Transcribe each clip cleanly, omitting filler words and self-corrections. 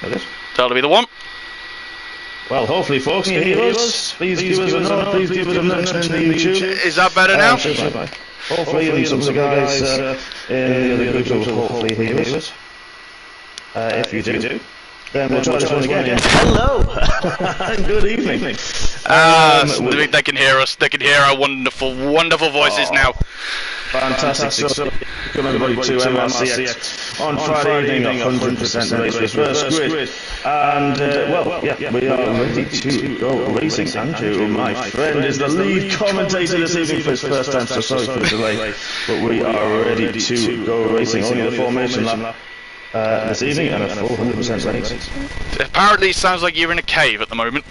There it is. That'll be the one. Well, hopefully, folks, can you hear us? Please give us a nod, please give us a mention in the YouTube. Is that better now? Hopefully, and some of the guys in the other groups will hopefully hear us. If you do, then we'll try this one again. Hello! Good evening. They can hear us. They can hear our wonderful, wonderful voices now. Fantastic. So, welcome everybody to MRC-X on Friday evening, 100% race first grid. And, well, yeah, we are ready to go racing. Andrew, my friend, is the lead commentator this evening for his first time, so sorry for the delay. But we are ready to go racing. Only the formation lap this evening and a full 100% race. Apparently, it sounds like you're in a cave at the moment.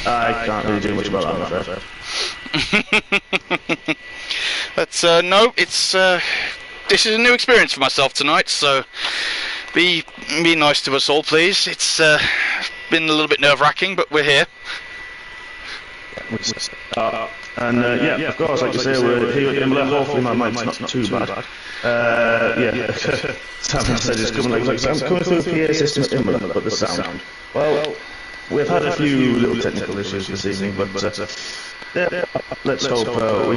I can't really do much about that, I'm afraid. But no, it's this is a new experience for myself tonight. So be nice to us all, please. It's been a little bit nerve-wracking, but we're here. And yeah, of course, like you say, we're here at Imola. Hopefully, my mic's not too bad. Yeah, Sam said it's coming like I'm coming through a PA system at Imola, but the sound. Well, we've had a few little technical issues this evening, but yeah, let's hope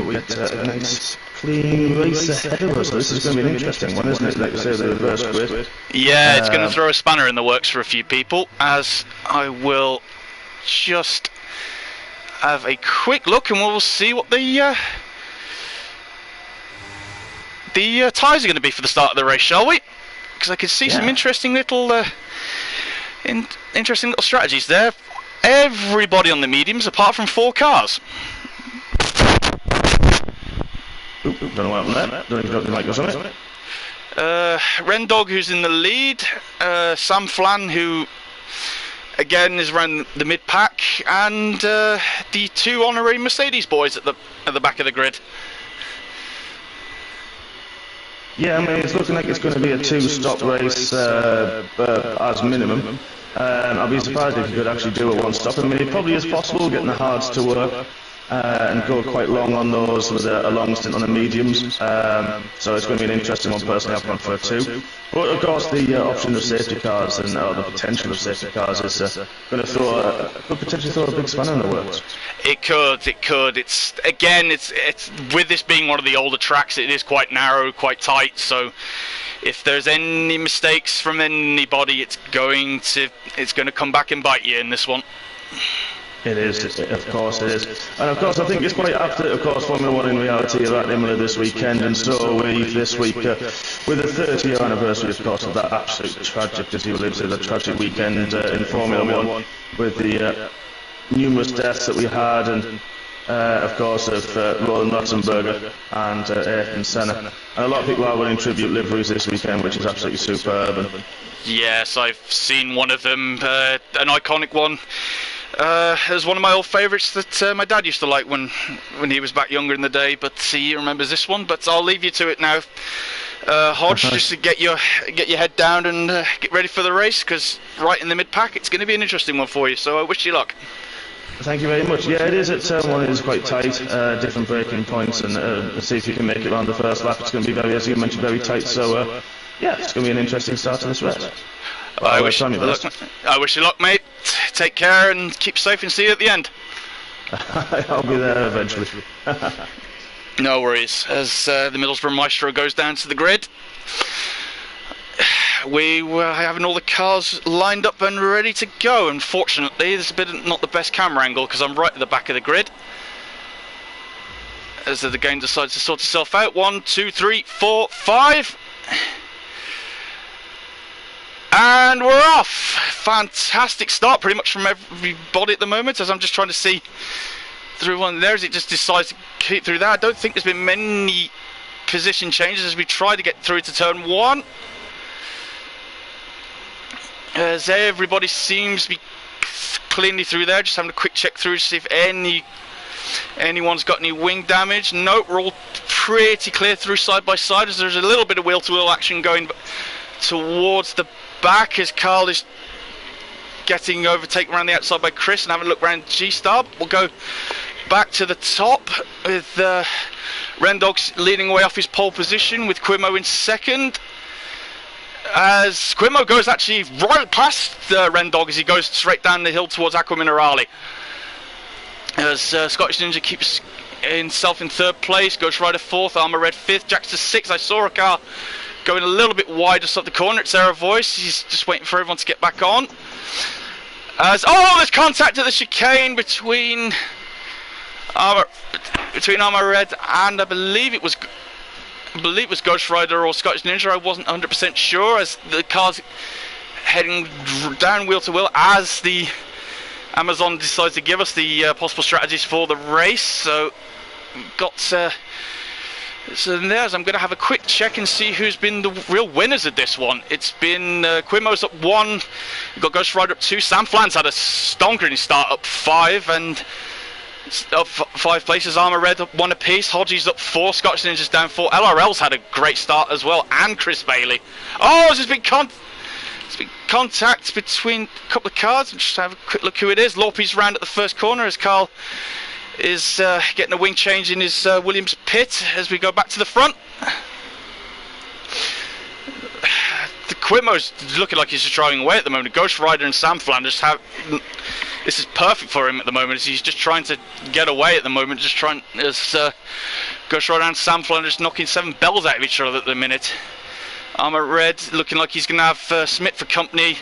we get a nice, clean race ahead of us. This is going to be an interesting one, isn't it? Like you say, the reverse grid. Yeah, it's going to throw a spanner in the works for a few people, as I will just have a quick look and we'll see what the tyres are going to be for the start of the race, shall we? Because I can see some interesting little interesting little strategies there. Everybody on the mediums apart from 4 cars. Don't know what happened there. Don't think the mic was on it. Rendog, who's in the lead, Sam Flan, who again is around the mid-pack, and the 2 honorary Mercedes boys at the back of the grid. Yeah, I mean, it's looking like it's going to be a 2-stop race as minimum. I'd be surprised if you could actually do a 1-stop. I mean, it probably is possible getting the hards to work and go quite long on those with a long stint on the mediums. So it's going to be an interesting one. Personally, I've gone for a 2. But of course, the option of safety cars and the potential of safety cars is going to potentially throw a big spanner in the works. It could. It's with this being one of the older tracks, it is quite narrow, quite tight. So if there's any mistakes from anybody, it's going to come back and bite you in this one. It is, of course it is. And of course I think it's quite after, of course, Formula 1 in reality are at Imola this weekend, and so we've this week, with the 30th anniversary, of course, of that absolute tragic, as you alluded to, the tragic weekend in Formula 1, with the numerous deaths that we had, and of course of Roland Ratzenberger and Ayrton Senna. And a lot of people are winning tribute liveries this weekend, which is absolutely superb. Yes, I've seen one of them, an iconic one. It was one of my old favourites that my dad used to like when he was back younger in the day, but he remembers this one. But I'll leave you to it now, Hodge, just to get your head down and get ready for the race, because right in the mid-pack it's going to be an interesting one for you, so I wish you luck. Thank you very much. Yeah, it is at turn 1, it is quite tight, different braking points, and see if you can make it around the first lap. It's going to be very, as you mentioned, very tight, so yeah, it's going to be an interesting start to this race. I wish you luck, mate. Take care and keep safe, and see you at the end. I'll be there eventually. No worries. As the Middlesbrough Maestro goes down to the grid, we were having all the cars lined up and ready to go. Unfortunately, this is a bit not the best camera angle because I'm right at the back of the grid. As the game decides to sort itself out. 1, 2, 3, 4, 5. And we're off! Fantastic start pretty much from everybody at the moment, as I'm just trying to see through one there as it just decides to keep through that. I don't think there's been many position changes as we try to get through to turn 1. As everybody seems to be cleanly through there, just having a quick check through to see if anyone's got any wing damage. Nope, we're all pretty clear through side by side, as there's a little bit of wheel-to-wheel action going towards the back as Carl is getting overtaken around the outside by Chris and having a look around G-Star. We'll go back to the top with Rendog leading away off his pole position with Quimo in second. as Quimo goes actually right past Rendog as he goes straight down the hill towards Aqua Minerale. As Scottish Ninja keeps himself in third place, Ghost Rider fourth, Armour Red fifth, Jackster sixth. I saw a car going a little bit wide just up the corner. It's Sarah Voice. He's just waiting for everyone to get back on. There's contact at the chicane between Armour Red and I believe it was Ghost Rider or Scottish Ninja. I wasn't 100% sure, as the car's heading down wheel to wheel as the Amazon decides to give us the possible strategies for the race. So got so there's, I'm going to have a quick check and see who's been the real winners of this one. It's been Quimo's up 1, we've got Ghost Rider up 2, Sam Flans had a stonkering start up 5, and up 5 places, Armour Red up 1 apiece, Hodgie's up 4, Scottish Ninja's down 4, LRL's had a great start as well, and Chris Bailey. Oh, there's been contact between a couple of cars. Just have a quick look who it is. Lorpy's round at the first corner as Carl is getting a wing change in his Williams pit as we go back to the front. The Quimo's looking like he's just driving away at the moment. Ghost Rider and Sam Flanders this is perfect for him at the moment, as he's just trying to get away at the moment, just trying as Ghost Rider and Sam Flanders knocking 7 bells out of each other at the minute. Armour Red looking like he's going to have Smith for company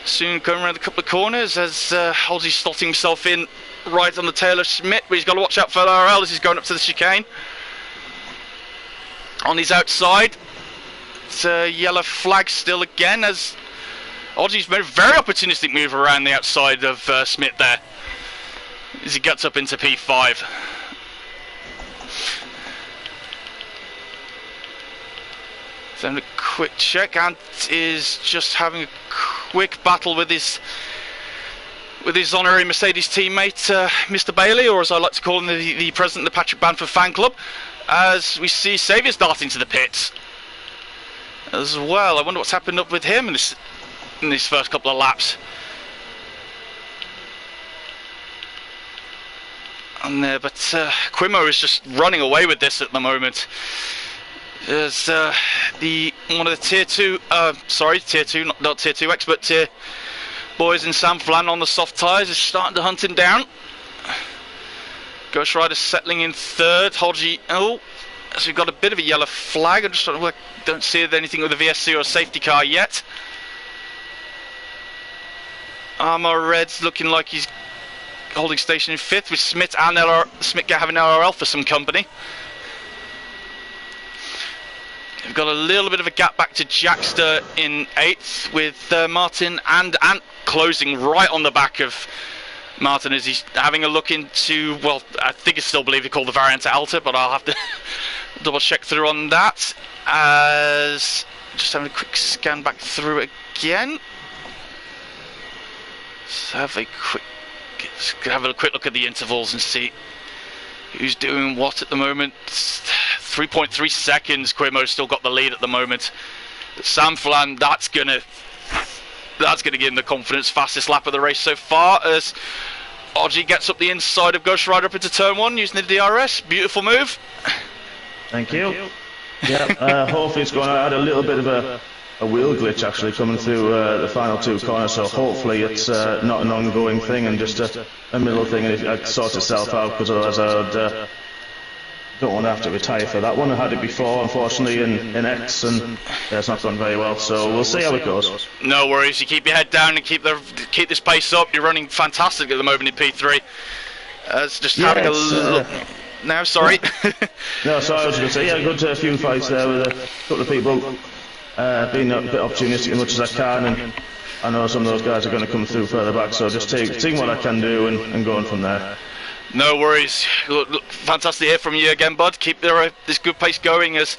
soon, going around a couple of corners as Halsey's slotting himself in right on the tail of Smith, but he's got to watch out for LRL as he's going up to the chicane. On his outside, it's a yellow flag still again as Oddie's made a very opportunistic move around the outside of Smith there as he gets up into P5. So having a quick check, Ant is just having a quick battle with his honorary Mercedes teammate, Mr. Bailey, or as I like to call him, the president of the Patrick Banford fan club, as we see Saviour starting to the pits as well. I wonder what's happened up with him in this first couple of laps. And but Quimo is just running away with this at the moment. There's one of the tier 2, not tier 2 expert tier boys in Sam Flan on the soft tyres is starting to hunt him down. Ghost Rider settling in third. Hodgie, so we've got a bit of a yellow flag. I just don't see anything with a VSC or a safety car yet. Armour Red's looking like he's holding station in fifth, with Smith and Smith having LRL for some company. We've got a little bit of a gap back to Jackster in 8th, with Martin and Ant closing right on the back of Martin as he's having a look into, well, I think I still believe he called the Variante Alta, but I'll have to double check through on that. As just having a quick scan back through again. Let's have a quick look at the intervals and see who's doing what at the moment. 3.3 seconds, Quimo's still got the lead at the moment. But Sam Flan, that's gonna give him the confidence. Fastest lap of the race so far as Odgie gets up the inside of Ghost Rider up into turn 1 using the DRS. Beautiful move. Thank you. Yeah, hopefully it's going to add a little bit of a wheel glitch actually coming through the final 2 corners, so hopefully it's not an ongoing thing and just a middle thing, and it sorts itself out, because otherwise I don't want to have to retire for that one. I had it before, unfortunately, in X, and it's not gone very well, so we'll see how it goes. No worries, you keep your head down and keep this pace up. You're running fantastic at the moment in P3. Having a look. No, sorry. No, sorry, I was going to say, good few fights there with a couple of people being a bit opportunistic as much as I can, and I know some of those guys are going to come through further back, so just taking what I can do and going from there. No worries. Look, fantastic to hear from you again, bud. Keep this good pace going. As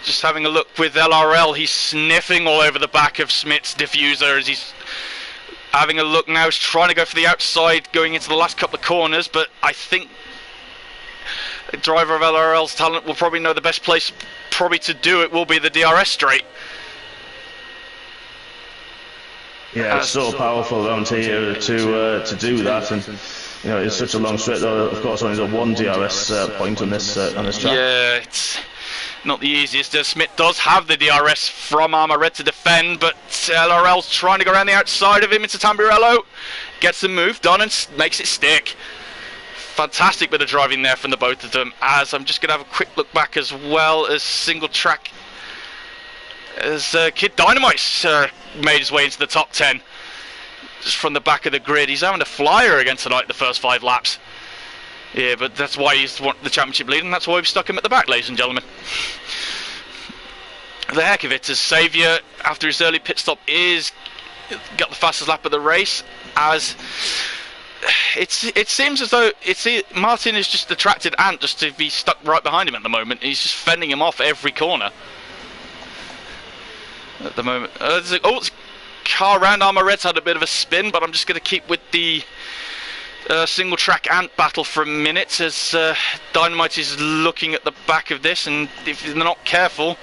just having a look with LRL, he's sniffing all over the back of Smith's diffuser as he's having a look now. He's trying to go for the outside going into the last couple of corners, but I think the driver of LRL's talent will probably know the best place probably to do it will be the DRS straight. Yeah, it's so powerful around here to do that, and you know, it's such a long straight, though. Of course, only the one DRS point on this track. Yeah, not the easiest. Smith does have the DRS from Armour Red to defend, but LRL's trying to go around the outside of him into Tamburello. Gets the move done and makes it stick. Fantastic bit of driving there from the both of them. As I'm just going to have a quick look back as well as single track. As Kid Dynamite's made his way into the top 10. Just from the back of the grid. He's having a flyer again tonight the first 5 laps. Yeah, but that's why he's won the championship lead, and that's why we've stuck him at the back, ladies and gentlemen. The heck of it, as Saviour, after his early pit stop, is got the fastest lap of the race. As it seems as though Martin is just attracted Ant just to be stuck right behind him at the moment. He's just fending him off every corner at the moment. Car round Armour Red's had a bit of a spin, but I'm just going to keep with the single track Ant battle for a minute, as Dynamite is looking at the back of this, and if they're not careful,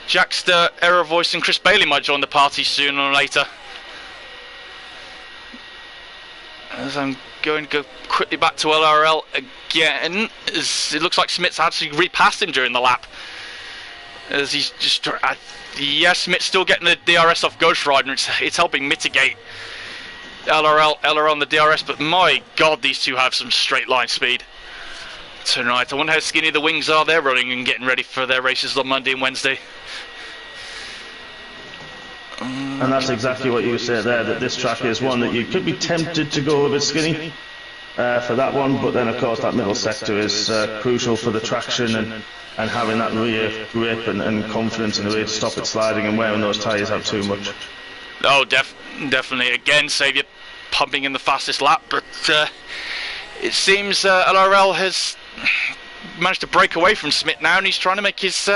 Jackster, Error Voice and Chris Bailey might join the party sooner or later. As I'm going to go quickly back to LRL again, as it looks like Smith's actually repassed him during the lap. As he's just... yes, Smith's still getting the DRS off Ghost Rider, and it's helping mitigate LRL on the DRS, but my god, these two have some straight line speed tonight. I wonder how skinny the wings are. They're running and getting ready for their races on Monday and Wednesday. And that's exactly what you said there, that this track is one that you could be tempted to go a bit skinny for that one, but then of course that middle sector is crucial for the traction and having that rear grip and confidence in the way to stop it sliding and wearing those tyres out too much. Oh, definitely. Again, Saviour pumping in the fastest lap, but it seems LRL has managed to break away from Smith now, and he's trying to make his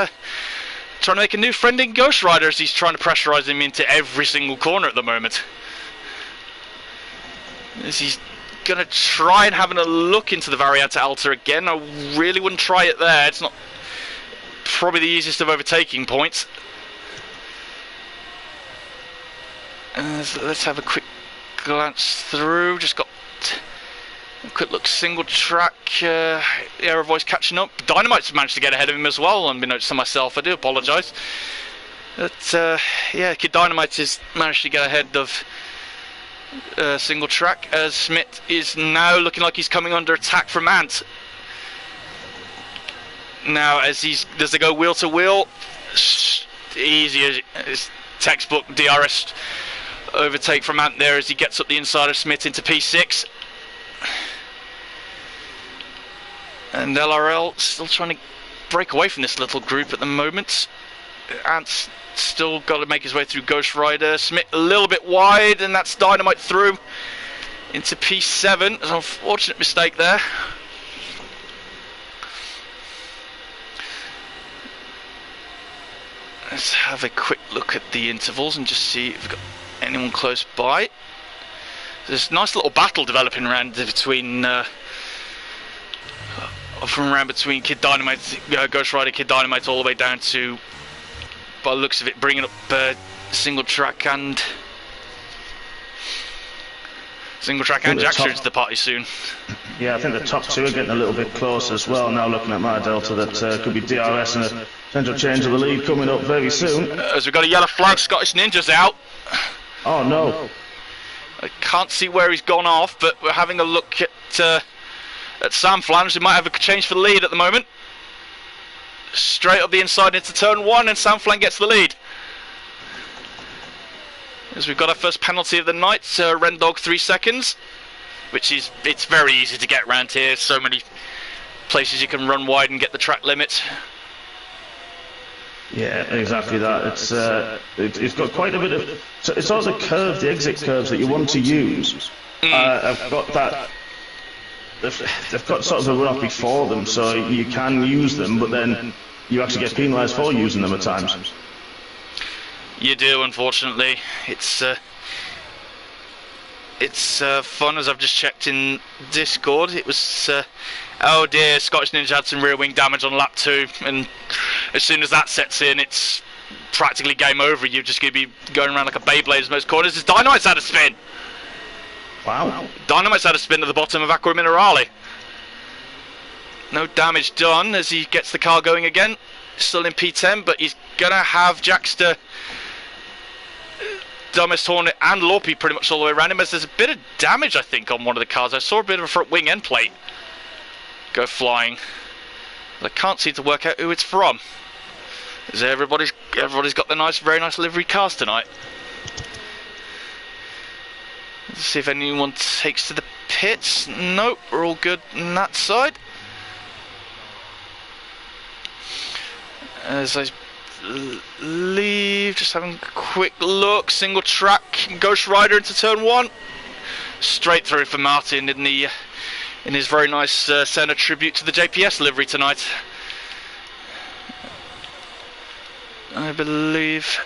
trying to make a new friend in Ghost Rider, as he's trying to pressurise him into every single corner at the moment. As he's going to try and having a look into the Variante Alta again. I really wouldn't try it there. It's not probably the easiest of overtaking points. So let's have a quick glance through. Just got a quick look, single track. Error Voice catching up. Dynamite's managed to get ahead of him as well, unbeknownst to myself. I do apologise. But yeah, Kid Dynamite has managed to get ahead of single track, as Smith is now looking like he's coming under attack from Ant. Now, as they go wheel to wheel, easy as textbook DRS overtake from Ant there as he gets up the inside of Smith into P6. And LRL still trying to break away from this little group at the moment. Ant's still got to make his way through Ghost Rider. Smith a little bit wide, and that's Dynamite through into P7. It's an unfortunate mistake there. Let's have a quick look at the intervals and just see if we've got anyone close by. There's a nice little battle developing around between between Kid Dynamite, Ghost Rider, Kid Dynamite, all the way down to, by the looks of it, bringing up single track and Jackster into the party soon. Yeah, I think the top two are getting a little bit close as well. Now looking at my delta, that could be DRS and a potential change of the lead coming up very soon. As we've got a yellow flag, Scottish Ninja's out. Oh no. I can't see where he's gone off, but we're having a look at Sam Flans, who might have a change for the lead at the moment. Straight up the inside into turn 1, and Sam Flan gets the lead. As we've got our first penalty of the night, Rendog 3 seconds, which is, it's very easy to get around here. So many places you can run wide and get the track limit. Yeah, exactly that. It's got quite a bit of... So it's all the curves, the exit curves that you want to use. I've got that... They've got sort of a run-off before them, so you can use them, but then you actually get penalised for using them at times. You do, unfortunately. It's fun, as I've just checked in Discord. It was... oh dear, Scottish Ninja had some rear wing damage on lap 2, and as soon as that sets in, it's practically game over. You're just going to be going around like a Beyblade as most corners. As Dynamite's had a spin! Wow. Dynamite's had a spin at the bottom of Aqua Minerale. No damage done as he gets the car going again. still in P10, but he's gonna have Jackster, Dumbest Hornet and Lorpy pretty much all the way around him, as there's a bit of damage, I think, on one of the cars. I saw a bit of a front wing end plate go flying. I can't seem to work out who it's from. Is everybody's got the very nice livery cars tonight. Let's see if anyone takes to the pits. Nope, we're all good on that side. As I leave, just having a quick look. Single track, Ghost Rider into turn 1. Straight through for Martin in his very nice centre tribute to the JPS livery tonight. I believe.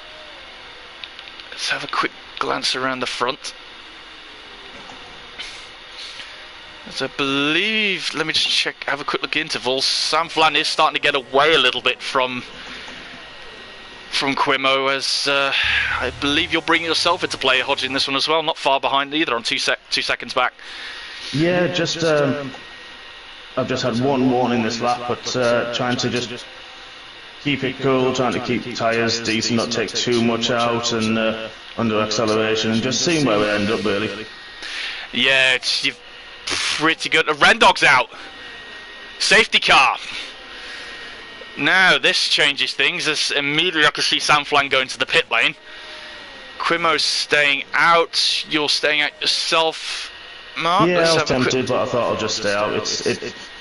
Let's have a quick glance around the front. As I believe, let me just check, have a quick look at intervals. Sam Flan is starting to get away a little bit from Quimo, as I believe you're bringing yourself into play, Hodge, in this one as well. Not far behind either, on 2 seconds back. Yeah, just I've just had one warning this lap, but trying to just keep it cool, trying to keep tyres decent, not take too much out and under acceleration, and just seeing where we end up really. Yeah, you're pretty good. Rendog's out. Safety car. Now this changes things, as immediately I can see Sam Flan go into the pit lane. Quimo's staying out. You're staying out yourself, Mark. Yeah, I was tempted, but I thought I'll just stay out.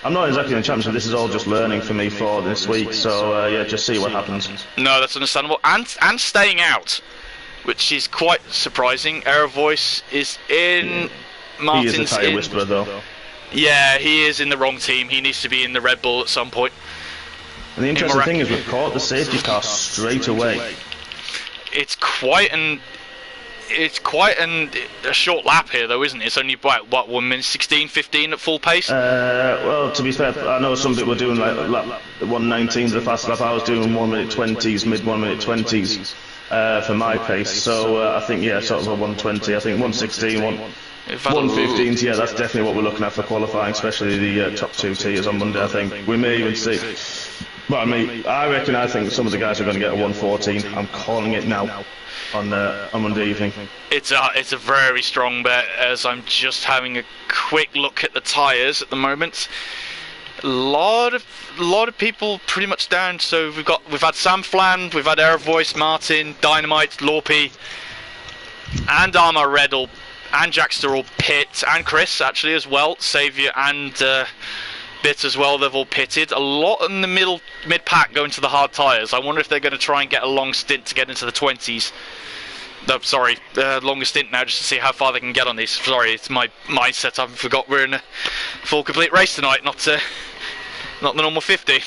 I'm not exactly in the championship. This is all just learning for me for this week. So yeah, just see what happens. No, that's understandable. And staying out, which is quite surprising. Aero Voice is in. Martin's he is a tyre whisperer, though. Yeah, he is in the wrong team. He needs to be in the Red Bull at some point. And the interesting thing is we've caught the safety car straight away. It's quite a short lap here, though, isn't it? It's only what 1 minute 16, 15 at full pace. Well, to be fair, I know some people were doing like lap 1:19 the fast lap. I was doing 1 minute 20s, mid 1 minute 20s for my pace. So I think sort of a 1:20. I think 1:16, 1:15. Yeah, that's definitely what we're looking at for qualifying, especially the top 2 tiers on Monday. I think we may even see. But I think some of the guys are going to get a 1:14. I'm calling it now on Monday evening. It's a very strong bet, as I'm just having a quick look at the tyres at the moment. A lot of people pretty much down. So we've had Sam Flan, we've had Air Voice, Martin, Dynamite, Lorpy, and Armour Red and Jackster all pit, and Chris actually as well, Saviour and Bit as well. They've all pitted. A lot in the mid pack going to the hard tyres. I wonder if they're going to try and get a long stint to get into the 20s. No, sorry, longer stint now, just to see how far they can get on these. Sorry, it's my mindset. I forgot we're in a full complete race tonight, not the normal 50.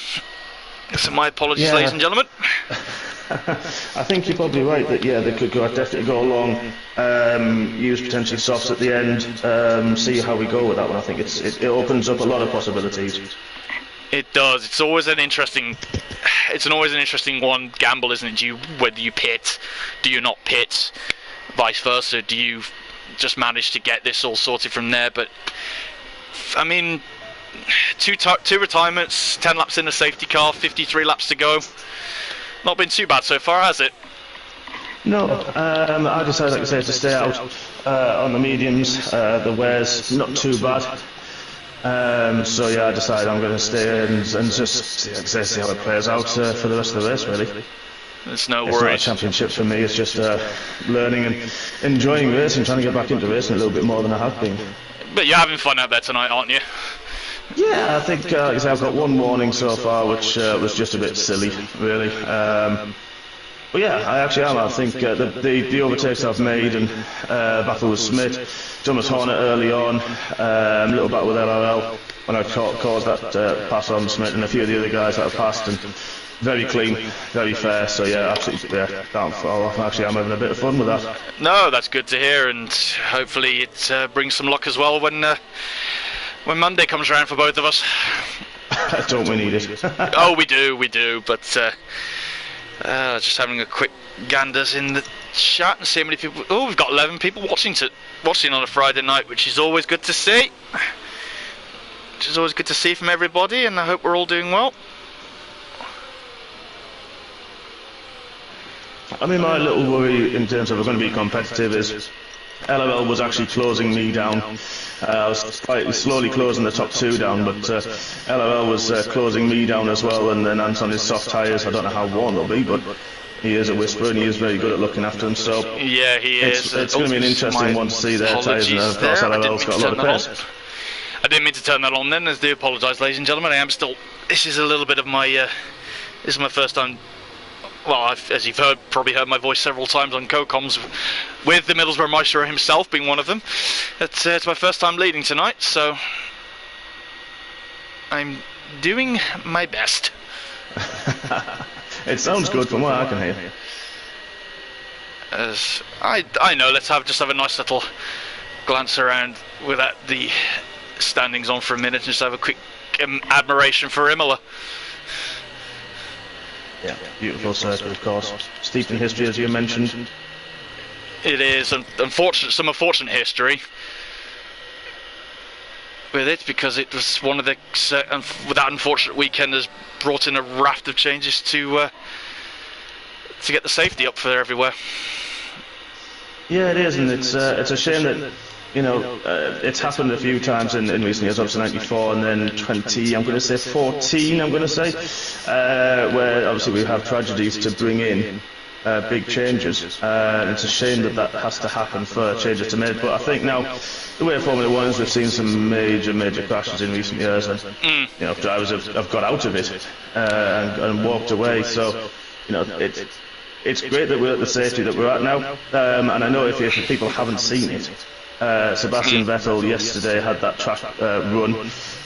So my apologies, ladies and gentlemen. I think you're probably right that they could definitely go along, use potentially softs at the end, see how we go with that one. I think it opens up a lot of possibilities. It does. It's always an interesting one gamble, isn't it? Whether you pit, do you not pit, vice versa? Do you just manage to get this all sorted from there? But I mean, two retirements, 10 laps in a safety car, 53 laps to go. Not been too bad so far, has it? No, I decided, like I say, to stay out on the mediums. The wear's not too bad. So yeah, I decided I'm going to stay and just see how it plays out for the rest of the race, really. There's no worries. It's not a championship for me, it's just learning and enjoying racing, trying to get back into racing a little bit more than I have been. But you're having fun out there tonight, aren't you? Yeah, I think like I say, I've got one warning so far, which was just a bit silly, really. But yeah, I actually am. I think the overtakes I've made and battle with Smith, Thomas Horner early on, little battle with LRL when I caused that pass on Smith and a few of the other guys that I've passed, and very clean, very fair. So yeah, absolutely, can't fall off. Actually, I'm having a bit of fun with that. No, that's good to hear, and hopefully it brings some luck as well when Monday comes around for both of us. Don't we need it? Oh, we do, but just having a quick ganders in the chat and see how many people. Oh, we've got 11 people watching on a Friday night, which is always good to see. Which is always good to see from everybody, and I hope we're all doing well. I mean, my little worry in terms of we're going to be competitive is LOL was actually closing me down. I was slowly closing the top 2 down, but LOL was closing me down as well, and then Anton is soft tyres. I don't know how worn they'll be, but he is a whisperer and he is very good at looking after them. So yeah, he is. It's going to be an interesting one to see their tyres, and of course LOL's got a lot of pace. I didn't mean to turn that on then, I do apologise, ladies and gentlemen. I am still, this is a little bit of my, this is my first time. Well, as you've probably heard my voice several times on co-coms, with the Middlesbrough Maestro himself being one of them. It's my first time leading tonight, so I'm doing my best. It sounds good from what I can hear. As I know, let's just have a nice little glance around without the standings on for a minute, and just have a quick admiration for Imola. Yeah, beautiful circuit, of course. Steeped in history, as you mentioned. It is some unfortunate history with it, because it was one of the that unfortunate weekend has brought in a raft of changes to get the safety up for everywhere. Yeah, it is, and it's a shame that, you know, it's happened a few times in recent years, obviously 94 and then 20, I'm going to say 14, I'm going to say, where obviously we have tragedies to bring in big changes. And it's a shame that that has to happen for changes to be made, but I think now, the way Formula 1 is, we've seen some major crashes in recent years, and you know, drivers have got out of it and walked away, so, you know, it's great that we're at the safety that we're at now, and I know if people haven't seen it, Sebastian Vettel yesterday had that track run,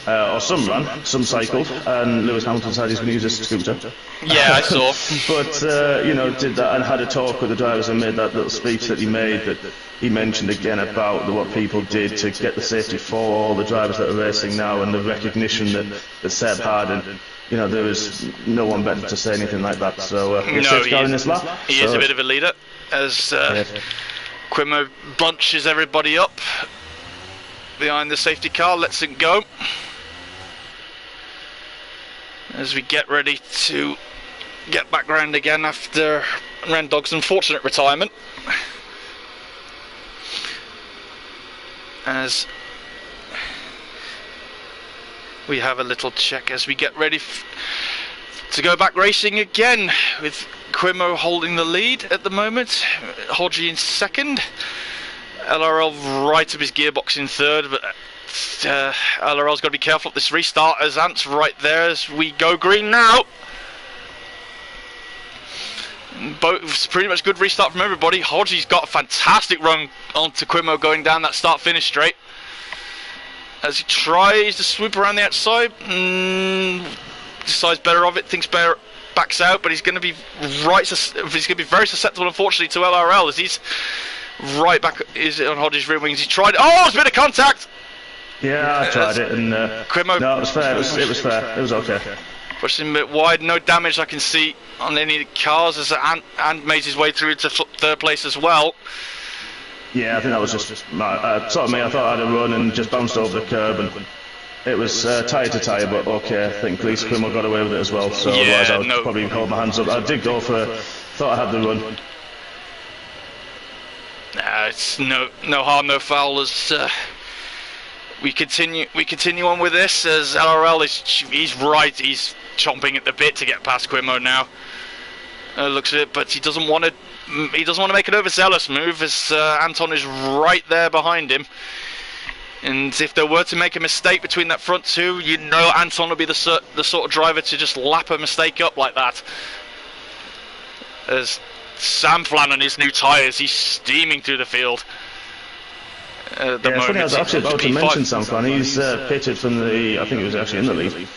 or some ran, some cycled, and Lewis Hamilton said he's going to use his scooter. Yeah, I saw. But, you know, did that and had a talk with the drivers and made that little speech that he made, that he mentioned again about what people did to get the safety for all the drivers that are racing now, and the recognition that Seb had, and, you know, there was no one better to say anything like that. So it's in this lap. He is a bit of a leader, as Quimo bunches everybody up behind the safety car, lets it go as we get ready to get back round again after Rendog's unfortunate retirement. As we have a little check as we get ready to go back racing again, with Quimo holding the lead at the moment, Hodgie in second, LRL right of his gearbox in third, but LRL's got to be careful at this restart, as Ant's right there as we go green now. Both pretty much good restart from everybody. Hodgie's got a fantastic run onto Quimo going down that start-finish straight, as he tries to swoop around the outside, decides better of it, thinks better, backs out, but he's going to be very susceptible, unfortunately, to LRL, as he's right back on Hodge's rear wings. He tried. Oh, it's a bit of contact. Yeah, I tried it, and Quimo, no, it was fair. It was fair. It was okay. Pushed him a bit wide. No damage I can see on any of the cars, as Ant made his way through to third place as well. Yeah, I think that was just sort of me. I thought I had a run and just bounced over the curb, and it was tyre to tyre, but okay, I think at least Quimo got away with it as well, so otherwise I would probably hold my hands up. I did go for it, thought I had the run. It's no harm, no foul, as we continue on with this, as LRL he's chomping at the bit to get past Quimo now. Looks at it, but he doesn't want to make an overzealous move, as Anton is right there behind him. And if there were to make a mistake between that front two, you know Anton will be the sort of driver to just lap a mistake up like that. As Sam Flan on his new tyres, he's steaming through the field. At the moment, funny, I was actually about to mention Sam Flan. He's pitted from I think he was actually in the lead.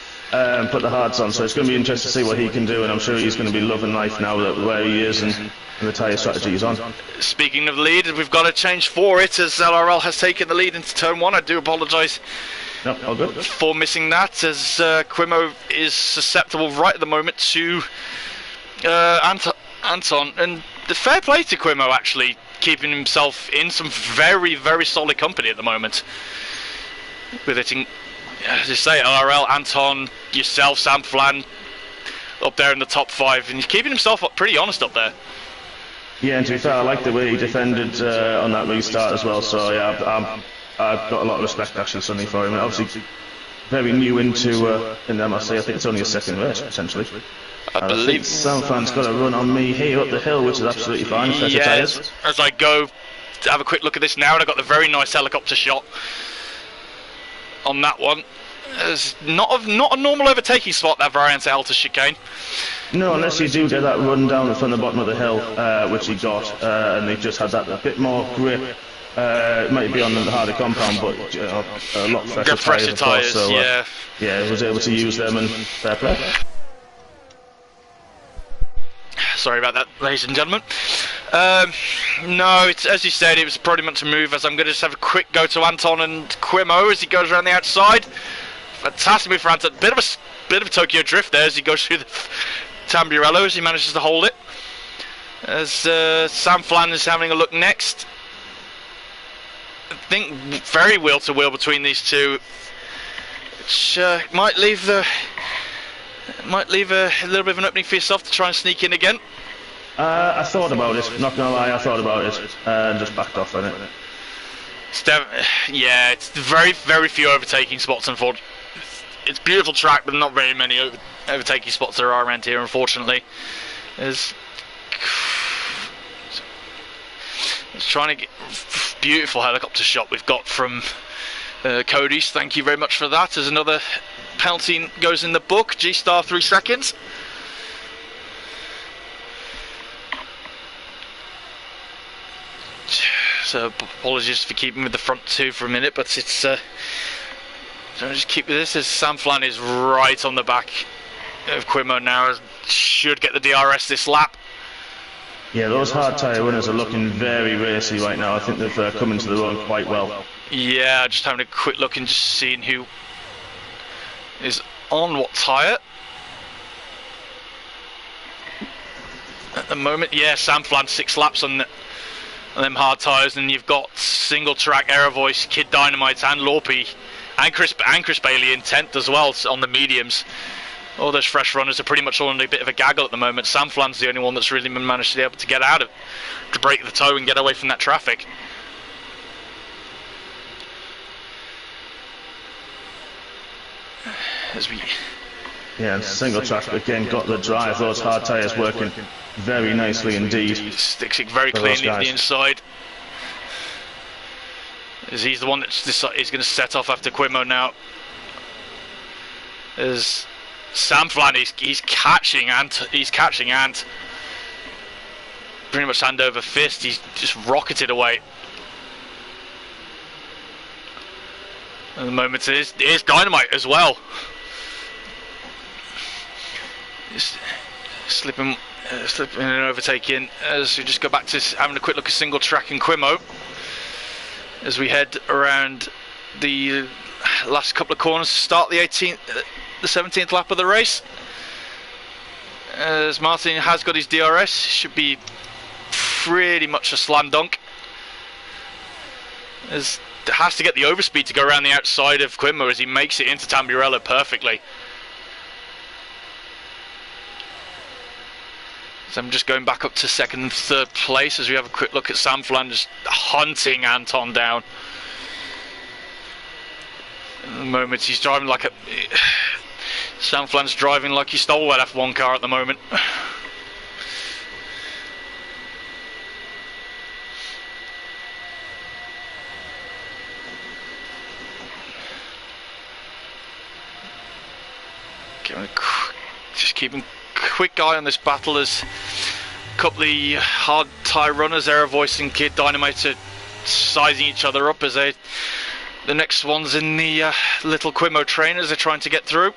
Put the hards on, so it's going to be interesting to see what he can do, and I'm sure he's going to be loving life now where he is and the tyre strategy he's on. Speaking of lead, we've got to change for it, as LRL has taken the lead into turn one. I do apologise for missing that, as Quimo is susceptible right at the moment to Anton, and the fair play to Quimo, actually keeping himself in some very, very solid company at the moment, with it in, as you say, LRL, Anton, yourself, Sam Flan up there in the top five, and he's keeping himself up pretty honest up there. Yeah, and to be fair, I like the way he defended on that restart as well. So yeah, I've got a lot of respect actually, Sonny, for him. And obviously, very new into in the MRC. I think it's only his second race potentially. I believe Samflan's got a run on me here up the hill, which is absolutely fine. Yes. As I go to have a quick look at this now, and I got the very nice helicopter shot on that one. It's not a normal overtaking spot, that variant Alta chicane. No, unless you do get that run down from the bottom of the hill, which he got, and they just had that a bit more grip. It might be on the harder compound, but a lot fresher tyres. So, yeah, he was able to use them, and fair play. Sorry about that, ladies and gentlemen. No, it's, as you said, it was probably meant to move, as I'm going to just have a quick go to Anton and Quimo as he goes around the outside. Fantastic move for Anton. Bit of a Tokyo drift there as he goes through the Tamburello as he manages to hold it. As Sam Flan is having a look next. I think very wheel to wheel between these two, which might leave a little bit of an opening for yourself to try and sneak in again. I thought about it, not gonna lie, I thought about it, and just backed off on it. It's very, very few overtaking spots, unfortunately. It's a beautiful track, but not very many overtaking spots there are around here, unfortunately. It's trying to get beautiful helicopter shot we've got from Cody's. Thank you very much for that. As another penalty goes in the book, G-star 3 seconds. So apologies for keeping with the front two for a minute, but it's so just keep with this as Sam Flan is right on the back of Quimo now. Should get the DRS this lap. Yeah, those hard tyre winners are looking very racy right now. I think they've come into the run quite well. Yeah, just having a quick look and just seeing who is on what tyre at the moment. Yeah, Sam Flan 6 laps on them hard tyres, and you've got single track Aero Voice, Kid Dynamite and Lorpy and Chris Bailey in 10th as well on the mediums. All those fresh runners are pretty much all in a bit of a gaggle at the moment. Sam Flan's the only one that's really managed to be able to get out of, to break the toe and get away from that traffic. Yeah, and single track again got the drive. Those hard tyres working very nicely indeed. Sticks it very cleanly to the inside. As he's the one that's going to set off after Quimo now. As Sam Flan, he's catching Ant. Pretty much hand over fist. He's just rocketed away. At the moment, it is Dynamite as well. Just slipping and overtaking as we just go back to having a quick look at single track and Quimo as we head around the last couple of corners to start the 17th lap of the race. As Martin has got his DRS, should be pretty much a slam dunk. As has to get the overspeed to go around the outside of Quimo as he makes it into Tamburello perfectly. So I'm just going back up to second and third place as we have a quick look at Sam Flan just hunting Anton down. At the moment he's driving like a... Sam Flan's driving like he stole that F1 car at the moment. Just keeping quick eye on this battle as a couple of the hard tyre runners, Aero Voice and Kid Dynamite, are sizing each other up as the next ones in the little Quimo train as they're trying to get through.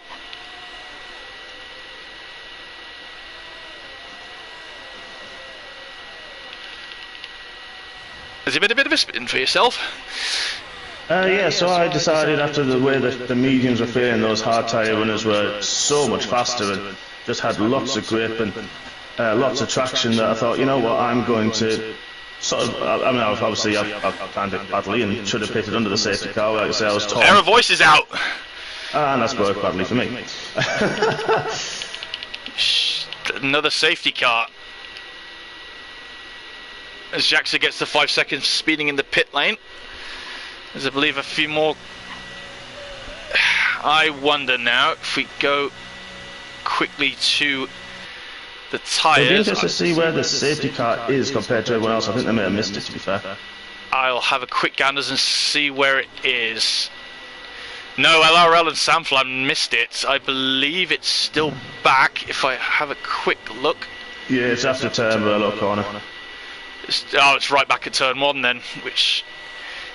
Has it been a bit of a spin for yourself? Yeah, so I decided after the way that the mediums were faring, those hard tyre runners were so much faster and just had lots of grip and lots of traction that I thought, you know what, I'm going to sort of, I mean, obviously I've planned it badly and should have pitted under the safety car, like I say, I was told. Aero Voice is out! And that's worked badly for me. Another safety car. as Jackson gets the 5 seconds speeding in the pit lane. There's, I believe, a few more. I wonder now if we go quickly to the tyres. It'll be interesting to see where the safety car is compared to everyone else. I think they may have missed it, to be fair. I'll have a quick gander and see where it is. No, LRL and Samflan missed it. I believe it's still back if I have a quick look. Yeah, it's after turn Merlot corner. It's right back at turn 1 then, which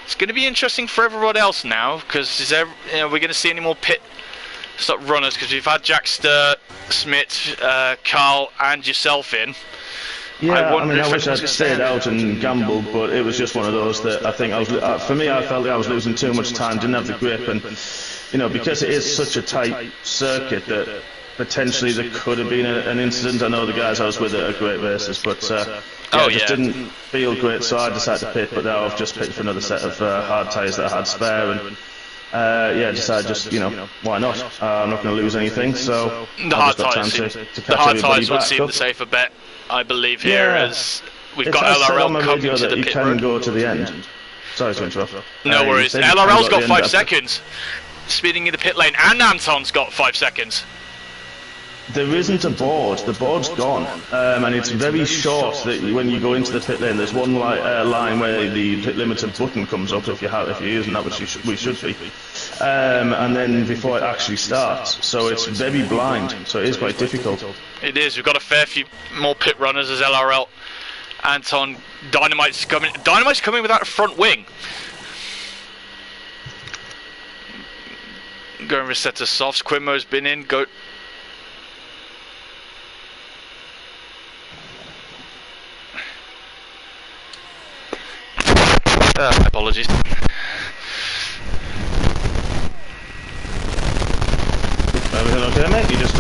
is going to be interesting for everyone else now, because we're going to see any more pit stop runners, because we've had Jackster, Smith, Carl and yourself in. Yeah, I wish I'd stayed out and gambled, but it was just one of those that I think for me, I felt I was losing too much time, didn't have the grip, and because it is such a tight circuit that potentially there could have been an incident. I know the guys I was with are great racers, but I just didn't feel great, so I decided to pit. But now I've just picked for another set of hard tyres that I had spare, and decided why not? I'm not going to lose anything, so the hard tyres would seem the safer bet, I believe here, as we've got LRL coming to the pit road. You can go to the end. Sorry to interrupt. No worries. LRL's got 5 seconds speeding in the pit lane, and Anton's got 5 seconds. There isn't a board. The board's gone, and it's very short. That when you go into the pit lane, there's one line where the pit limiter button comes up if you're using that, which we should be, and then before it actually starts. So it's very blind. So it is quite difficult. It is. We've got a fair few more pit runners as LRL. Anton, Dynamite's coming. Dynamite's coming without a front wing. Going for a set of softs. Quimmo's been in. Apologies. Everything okay, mate? You just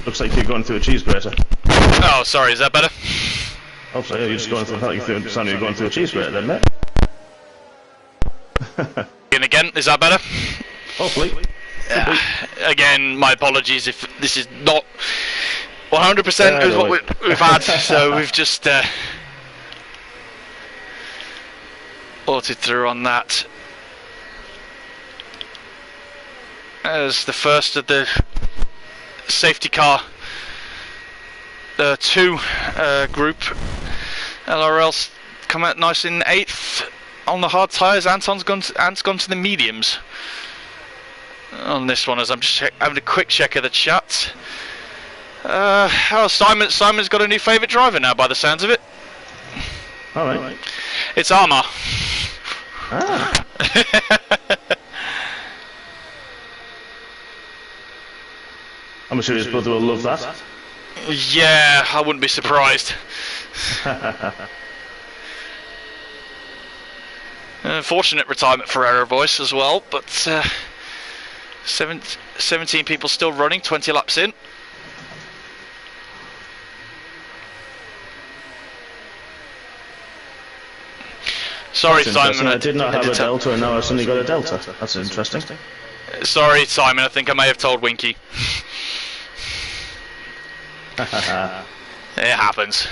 looks like you're going through a cheese grater. Oh, sorry. Is that better? Oh, sorry. You're just going through. I thought you sounded you're going through a cheese grater, then, mate. And again, is that better? Hopefully. Again, my apologies if this is not 100% is what we've had. So we've just autoed through on that. As the first of the safety car 2 group, LRL's come out nice in 8th on the hard tyres. Ant's gone to the mediums on this one, as I'm just having a quick check of the chat. Simon's got a new favourite driver now by the sounds of it. Alright. It's Armour. Ah. I'm sure his brother will love that. Yeah, I wouldn't be surprised. Unfortunate retirement for Aero Voice as well, but 17 people still running, 20 laps in. Sorry, Simon. I did not have a Delta, and now I've suddenly got a Delta. That's interesting. Sorry, Simon. I think I may have told Winky. It happens.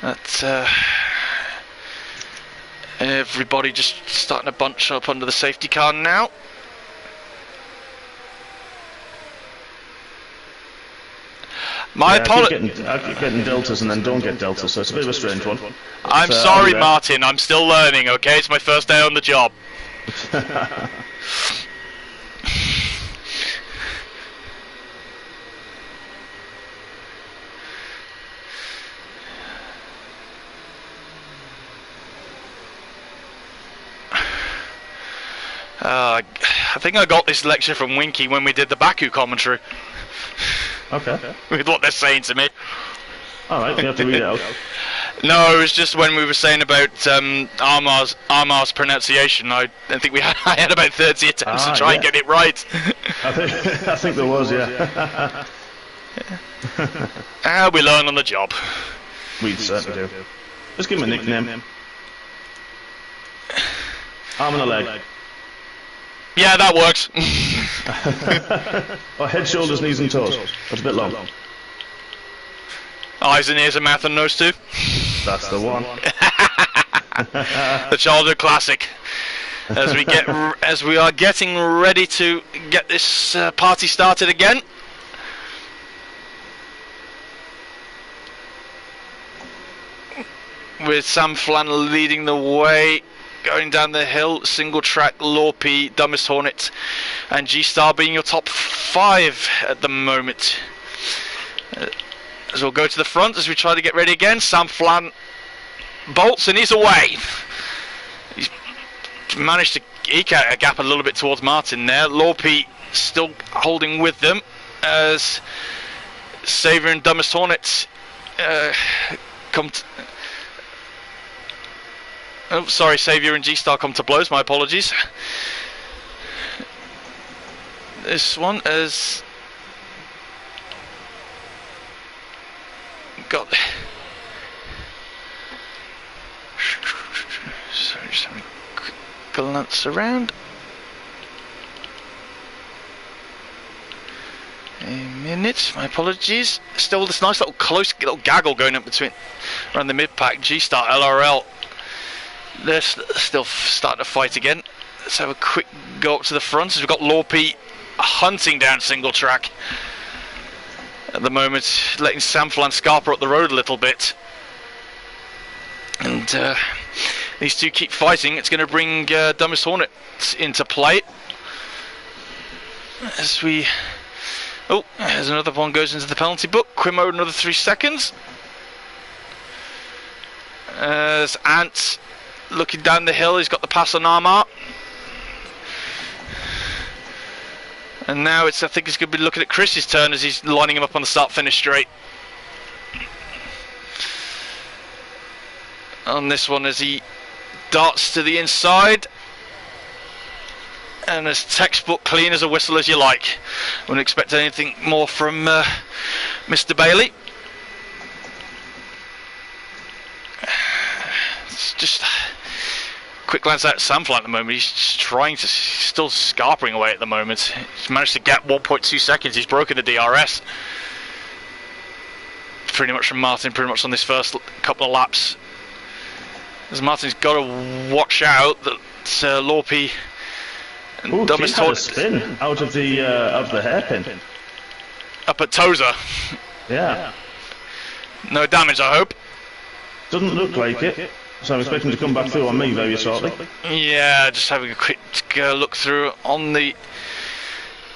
But everybody just starting to bunch up under the safety car now. I keep getting deltas and then don't get deltas, so it's a bit of a strange one. I'm sorry, Martin. I'm still learning. Okay, it's my first day on the job. I think I got this lecture from Winky when we did the Baku commentary. Okay. With what they're saying to me. Alright, you have to read it out. No, it was just when we were saying about Armar's pronunciation. I think I had about 30 attempts to try and get it right. I think there was, yeah. We learn on the job. We certainly do. Just give him a nickname. Arm and a leg. Yeah, that works. Or head, shoulders, knees and toes. That's a bit long. Eyes and ears and mouth and nose too. That's the one. The childhood classic. As we are getting ready to get this party started again. With Sam Flan leading the way, going down the hill, single track, Lorpy, Dumbest Hornet, and G-Star being your top 5 at the moment. As we'll go to the front as we try to get ready again. Sam Flan bolts and he's away. He's managed to eke out a gap a little bit towards Martin there. Lorpy still holding with them as Xavier and Dumbest Hornet come to... Oh, sorry, Xavier and G-Star come to blows, my apologies. This one has got... Sorry, just having a quick glance around. A minute, my apologies. Still this nice little close little gaggle going up between around the mid-pack. G-Star, LRL. They're still starting to fight again. Let's have a quick go up to the front as we've got Lorpy hunting down single track at the moment, letting Sam Flan scarper up the road a little bit. And these two keep fighting. It's going to bring Dumbest Hornet into play. As we... Oh, there's another one goes into the penalty book. Quimo another 3 seconds. As Ant... looking down the hill, he's got the pass on Armar. And now I think he's going to be looking at Chris's turn as he's lining him up on the start-finish straight. On this one as he darts to the inside. And as textbook clean as a whistle as you like. Wouldn't expect anything more from Mr. Bailey. It's just... quick glance at Sam Flan at the moment. He's still scarpering away at the moment. He's managed to get 1.2 seconds. He's broken the DRS. Pretty much from Martin, pretty much on this first couple of laps. As Martin's got to watch out that Lorpy and Dumbest Hornet spin out of the hairpin. Up at Tozer. Yeah. No damage, I hope. Doesn't look like it. So I'm expecting to come back through on me very shortly. Yeah, just having a quick look through on the... a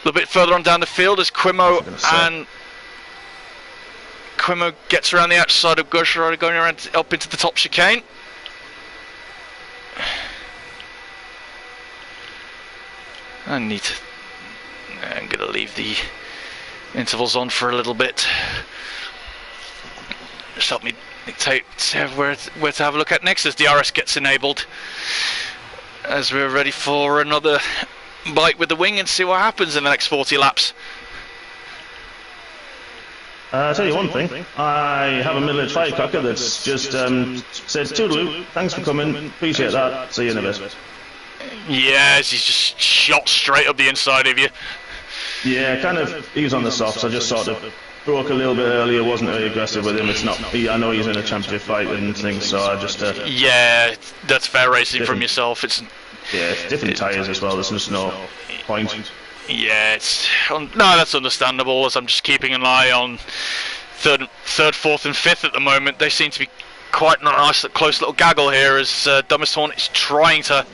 little bit further on down the field as Quimo gets around the outside of Gosharada, going around up into the top chicane. I'm going to leave the intervals on for a little bit. Just help me dictate where to have a look at next as DRS gets enabled, as we're ready for another bite with the wing and see what happens in the next 40 laps. I'll tell you one thing, I have a middle-aged firecracker that's just said toodaloo, thanks for coming, appreciate that, see you in a bit. Yes, he's just shot straight up the inside of you. Yeah, kind of, he was on the softs, I just sort of broke a little bit earlier, wasn't very aggressive with him. It's not. I know he's in a championship fight and things, so I just. Yeah, that's fair racing from yourself. It's different tyres as well. There's just no point. Yeah, no, that's understandable. As I'm just keeping an eye on third, fourth, and fifth at the moment. They seem to be quite a nice, close little gaggle here. As Dumbest Hornet is trying to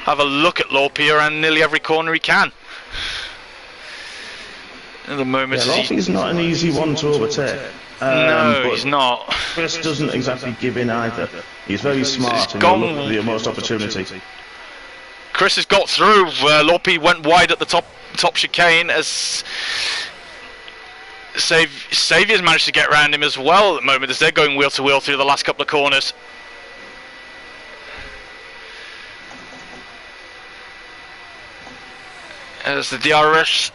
have a look at Lorpy around nearly every corner he can. At the moment, Lorpy's not an easy one to overtake. No, he's not. Chris doesn't exactly give in either. He's very smart and will look for the most opportunity. Chris has got through. Lorpy went wide at the top chicane as Xavier's managed to get around him as well at the moment as they're going wheel to wheel through the last couple of corners. As the DRS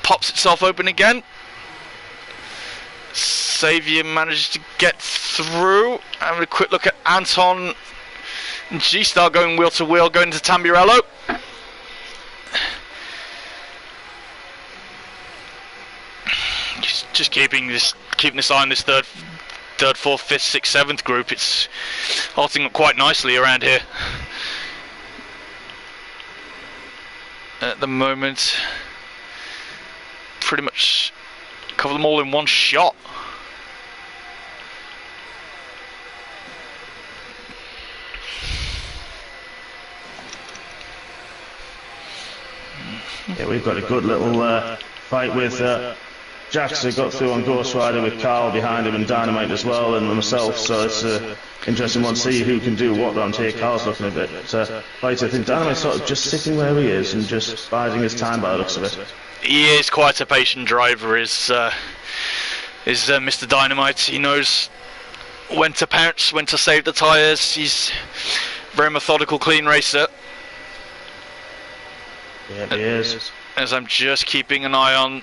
pops itself open again. Xavier manages to get through. Having a quick look at Anton and G-Star going wheel to wheel, going to Tamburello. Just keeping this eye on this third, fourth, fifth, sixth, seventh group. It's halting up quite nicely around here at the moment. Pretty much cover them all in one shot. Yeah, we've got a good little fight with Jax, who got through on Ghost Rider with Carl behind him and Dynamite as well, and myself, so it's an interesting one to see who can do what on here. Carl's looking a bit light. I think Dynamite's sort of just sitting where he is and just biding his time by the looks of it. He is quite a patient driver, is Mr. Dynamite. He knows when to pounce, when to save the tyres. He's a very methodical, clean racer. Yeah, he is. As I'm just keeping an eye on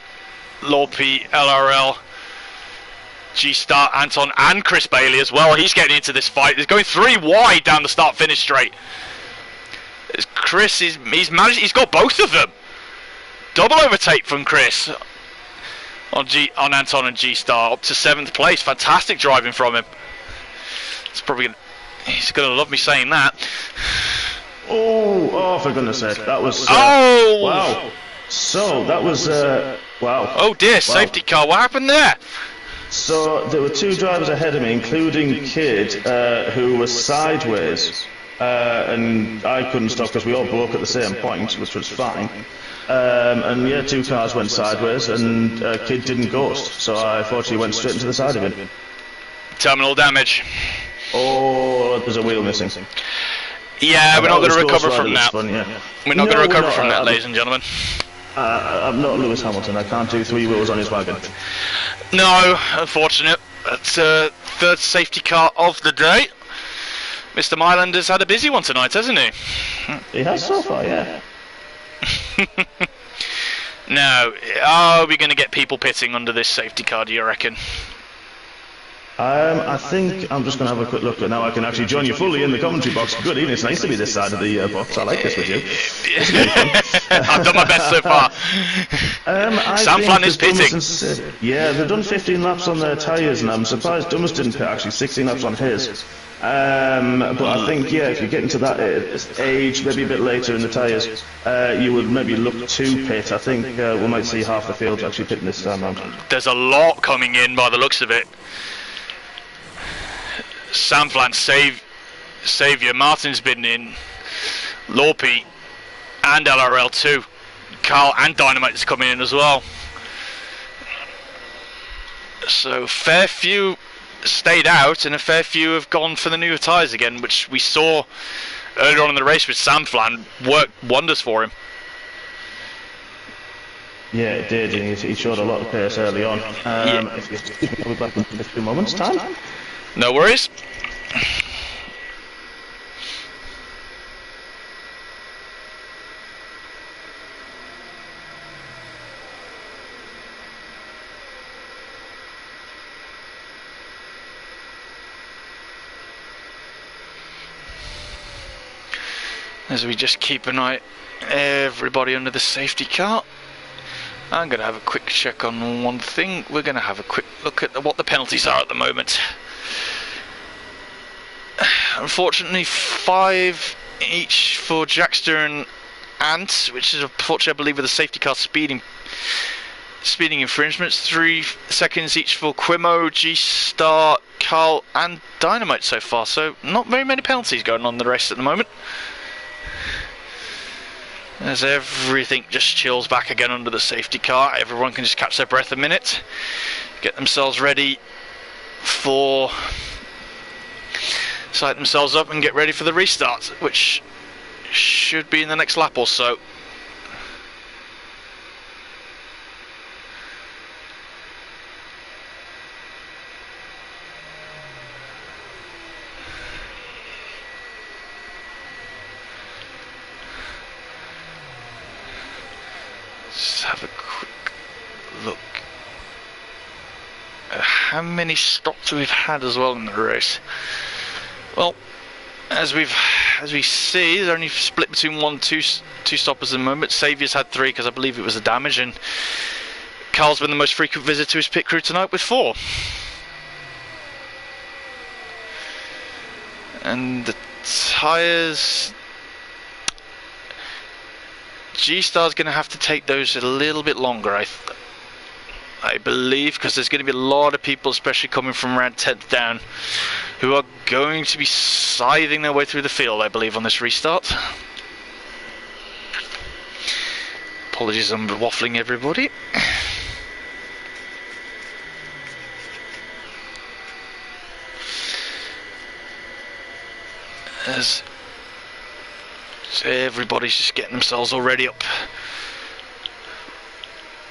Lorpe, LRL, G-Star, Anton, and Chris Bailey as well. He's getting into this fight. He's going 3 wide down the start-finish straight. As Chris he's managed. He's got both of them. Double overtake from Chris on Anton and G-Star up to 7th place. Fantastic driving from him. It's probably he's gonna love me saying that. Oh, for goodness sake, that was wow. So that was wow. Oh dear, wow. Safety car. What happened there? So there were 2 drivers ahead of me, including Kid, who was sideways, and I couldn't stop because we all broke at the same point, which was fine. And yeah, 2 cars went sideways, and Kid didn't ghost, so I thought he went straight into the side of him. Terminal damage. Oh, there's a wheel missing. Yeah, we're not going to recover from that. Fun, yeah. We're not going to recover from that, ladies and gentlemen. I'm not Lewis Hamilton. I can't do 3 wheels on his wagon. No, unfortunate. That's 3rd safety car of the day. Mr. Myland has had a busy one tonight, hasn't he? He has so far, yeah. Now, are we going to get people pitting under this safety car, do you reckon? I think I'm just going to have a quick look, but now I can actually join you fully in the commentary box. Good evening, it's nice to be this side of the box. I like this with you. I've done my best so far. Sam Flan is pitting. Yeah, they've done 15 laps on their tyres, and I'm surprised Dumas didn't pit actually 16 laps on his. But I think, yeah, if you get into that age, maybe a bit later in the tyres, you would maybe look to pit. I think we might see half the field actually pitting this time round. There's a lot coming in by the looks of it. Samflan, Saviour, Martin's been in, Lorpe and LRL too. Carl and Dynamite is coming in as well. So fair few stayed out and a fair few have gone for the newer tyres again, which we saw earlier on in the race with Samflan worked wonders for him. Yeah, it did. He showed a lot of pace early on. If you excuse me, I'll be back in a few moments' time. No worries. As we just keep an eye, everybody under the safety car. I'm going to have a quick check on one thing. We're going to have a quick look at what the penalties are at the moment. Unfortunately, 5 each for Jackster and Ant, which is unfortunately, I believe, with the safety car speeding infringements. 3 seconds each for Quimo, G-Star, Carl, and Dynamite so far. So not very many penalties going on in the race at the moment. As everything just chills back again under the safety car. Everyone can just catch their breath a minute, get themselves ready for, sight themselves up and get ready for the restart, which should be in the next lap or so. Let's have a quick look at how many stops we've had as well in the race. Well, as we see, they're only split between 1 and 2 stoppers at the moment. Saviour's had 3 because I believe it was a damage, and Carl's been the most frequent visitor to his pit crew tonight with 4. And the tyres, G-Star's going to have to take those a little bit longer, I believe, because there's going to be a lot of people, especially coming from around 10th down, who are going to be scything their way through the field, I believe, on this restart. Apologies, I'm waffling everybody. As everybody's just getting themselves already up,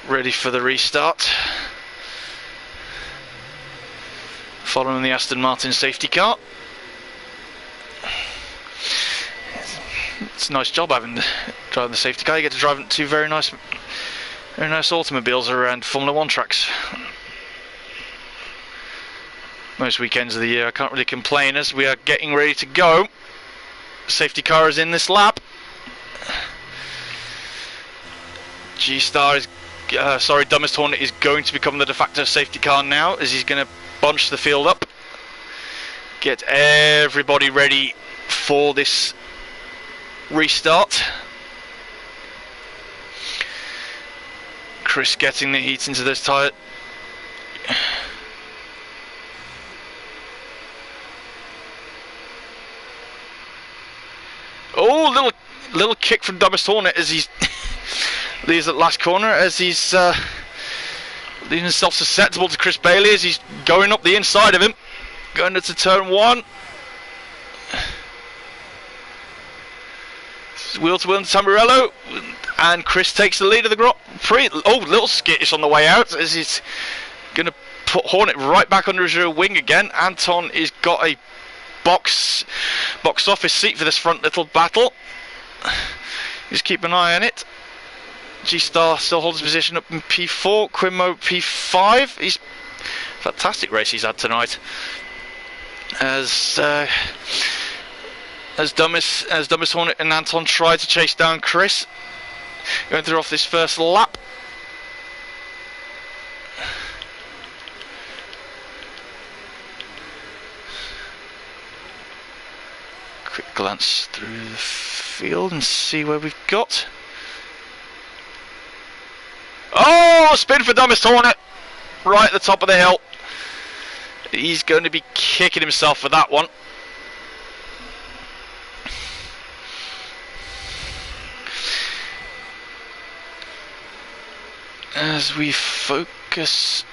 ready for the restart. Following the Aston Martin safety car. It's a nice job driving the safety car. You get to drive two very nice automobiles around Formula 1 tracks. Most weekends of the year, I can't really complain, as we are getting ready to go. Safety car is in this lap. G-Star is, Dumbest Hornet is going to become the de facto safety car now, as he's going to bunch the field up, get everybody ready for this restart. Chris getting the heat into this tyre. Oh, little kick from Dumbest Hornet as he's leaves that last corner, as he's leaving himself susceptible to Chris Bailey as he's going up the inside of him, going into turn 1. Wheel to wheel into Tamburello, and Chris takes the lead of the Grand Prix. Oh, little skittish on the way out as he's going to put Hornet right back under his rear wing again. Anton has got a boxed off his seat for this front little battle. Just keep an eye on it. G-Star still holds his position up in P4, Quimo P5. He's fantastic race he's had tonight. As Dumbest Hornet and Anton try to chase down Chris, going through off this first lap. Quick glance through the field and see where we've got. Oh, spin for Dumbest Hornet, right at the top of the hill. He's going to be kicking himself for that one. As we focus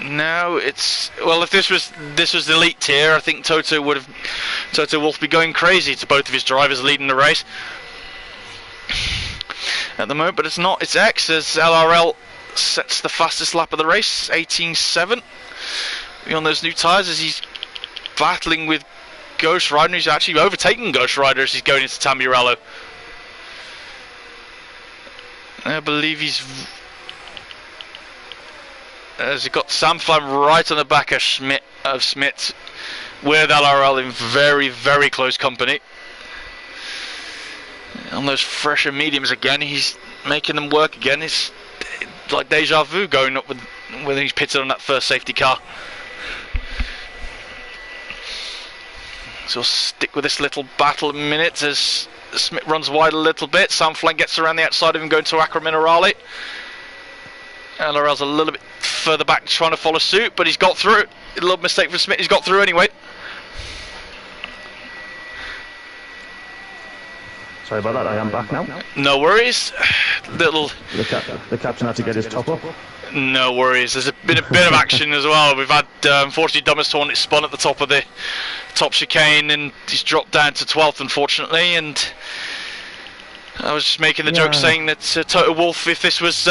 now, it's, well, if this was the elite tier, I think Toto Wolff be going crazy to both of his drivers leading the race at the moment, but it's not. It's X, as LRL sets the fastest lap of the race, 18.7. On those new tyres, as he's battling with Ghost Rider. He's actually overtaking Ghost Rider as he's going into Tamburello. I believe he's got Sam Flam right on the back of Schmidt, with LRL in very, very close company. On those fresher mediums again, he's making them work again. It's like deja vu going up with when he's pitted on that first safety car. So we'll stick with this little battle a minute as Smith runs wide a little bit. Sam Flan gets around the outside of him, going to Acra Minerale. LRL's a little bit further back trying to follow suit, but he's got through. A little mistake for Smith, he's got through anyway. Sorry about that, I am back now. No worries. The captain had to get his top up. No worries, there's been a bit of action as well. We've had, unfortunately, Dumbest Hornet spun at the top of the top chicane and he's dropped down to 12th, unfortunately. And I was just making the joke saying that Toto Wolff, if this was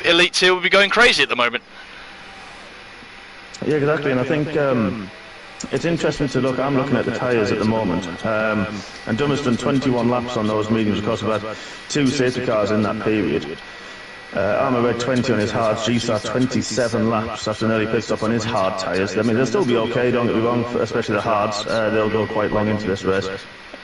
Elite Tier, would be going crazy at the moment. Yeah, exactly, and I think it's interesting to look. I'm looking at the tyres at the moment, and Dumbest done 21 laps on those mediums. Of course, we've had 2 safety cars in that period. Armour Red 20 on his hards, G-Star 27 laps after an early pit stop on his hard tyres. I mean, they'll still be okay, don't get me wrong, especially the hards. They'll go quite long into this race.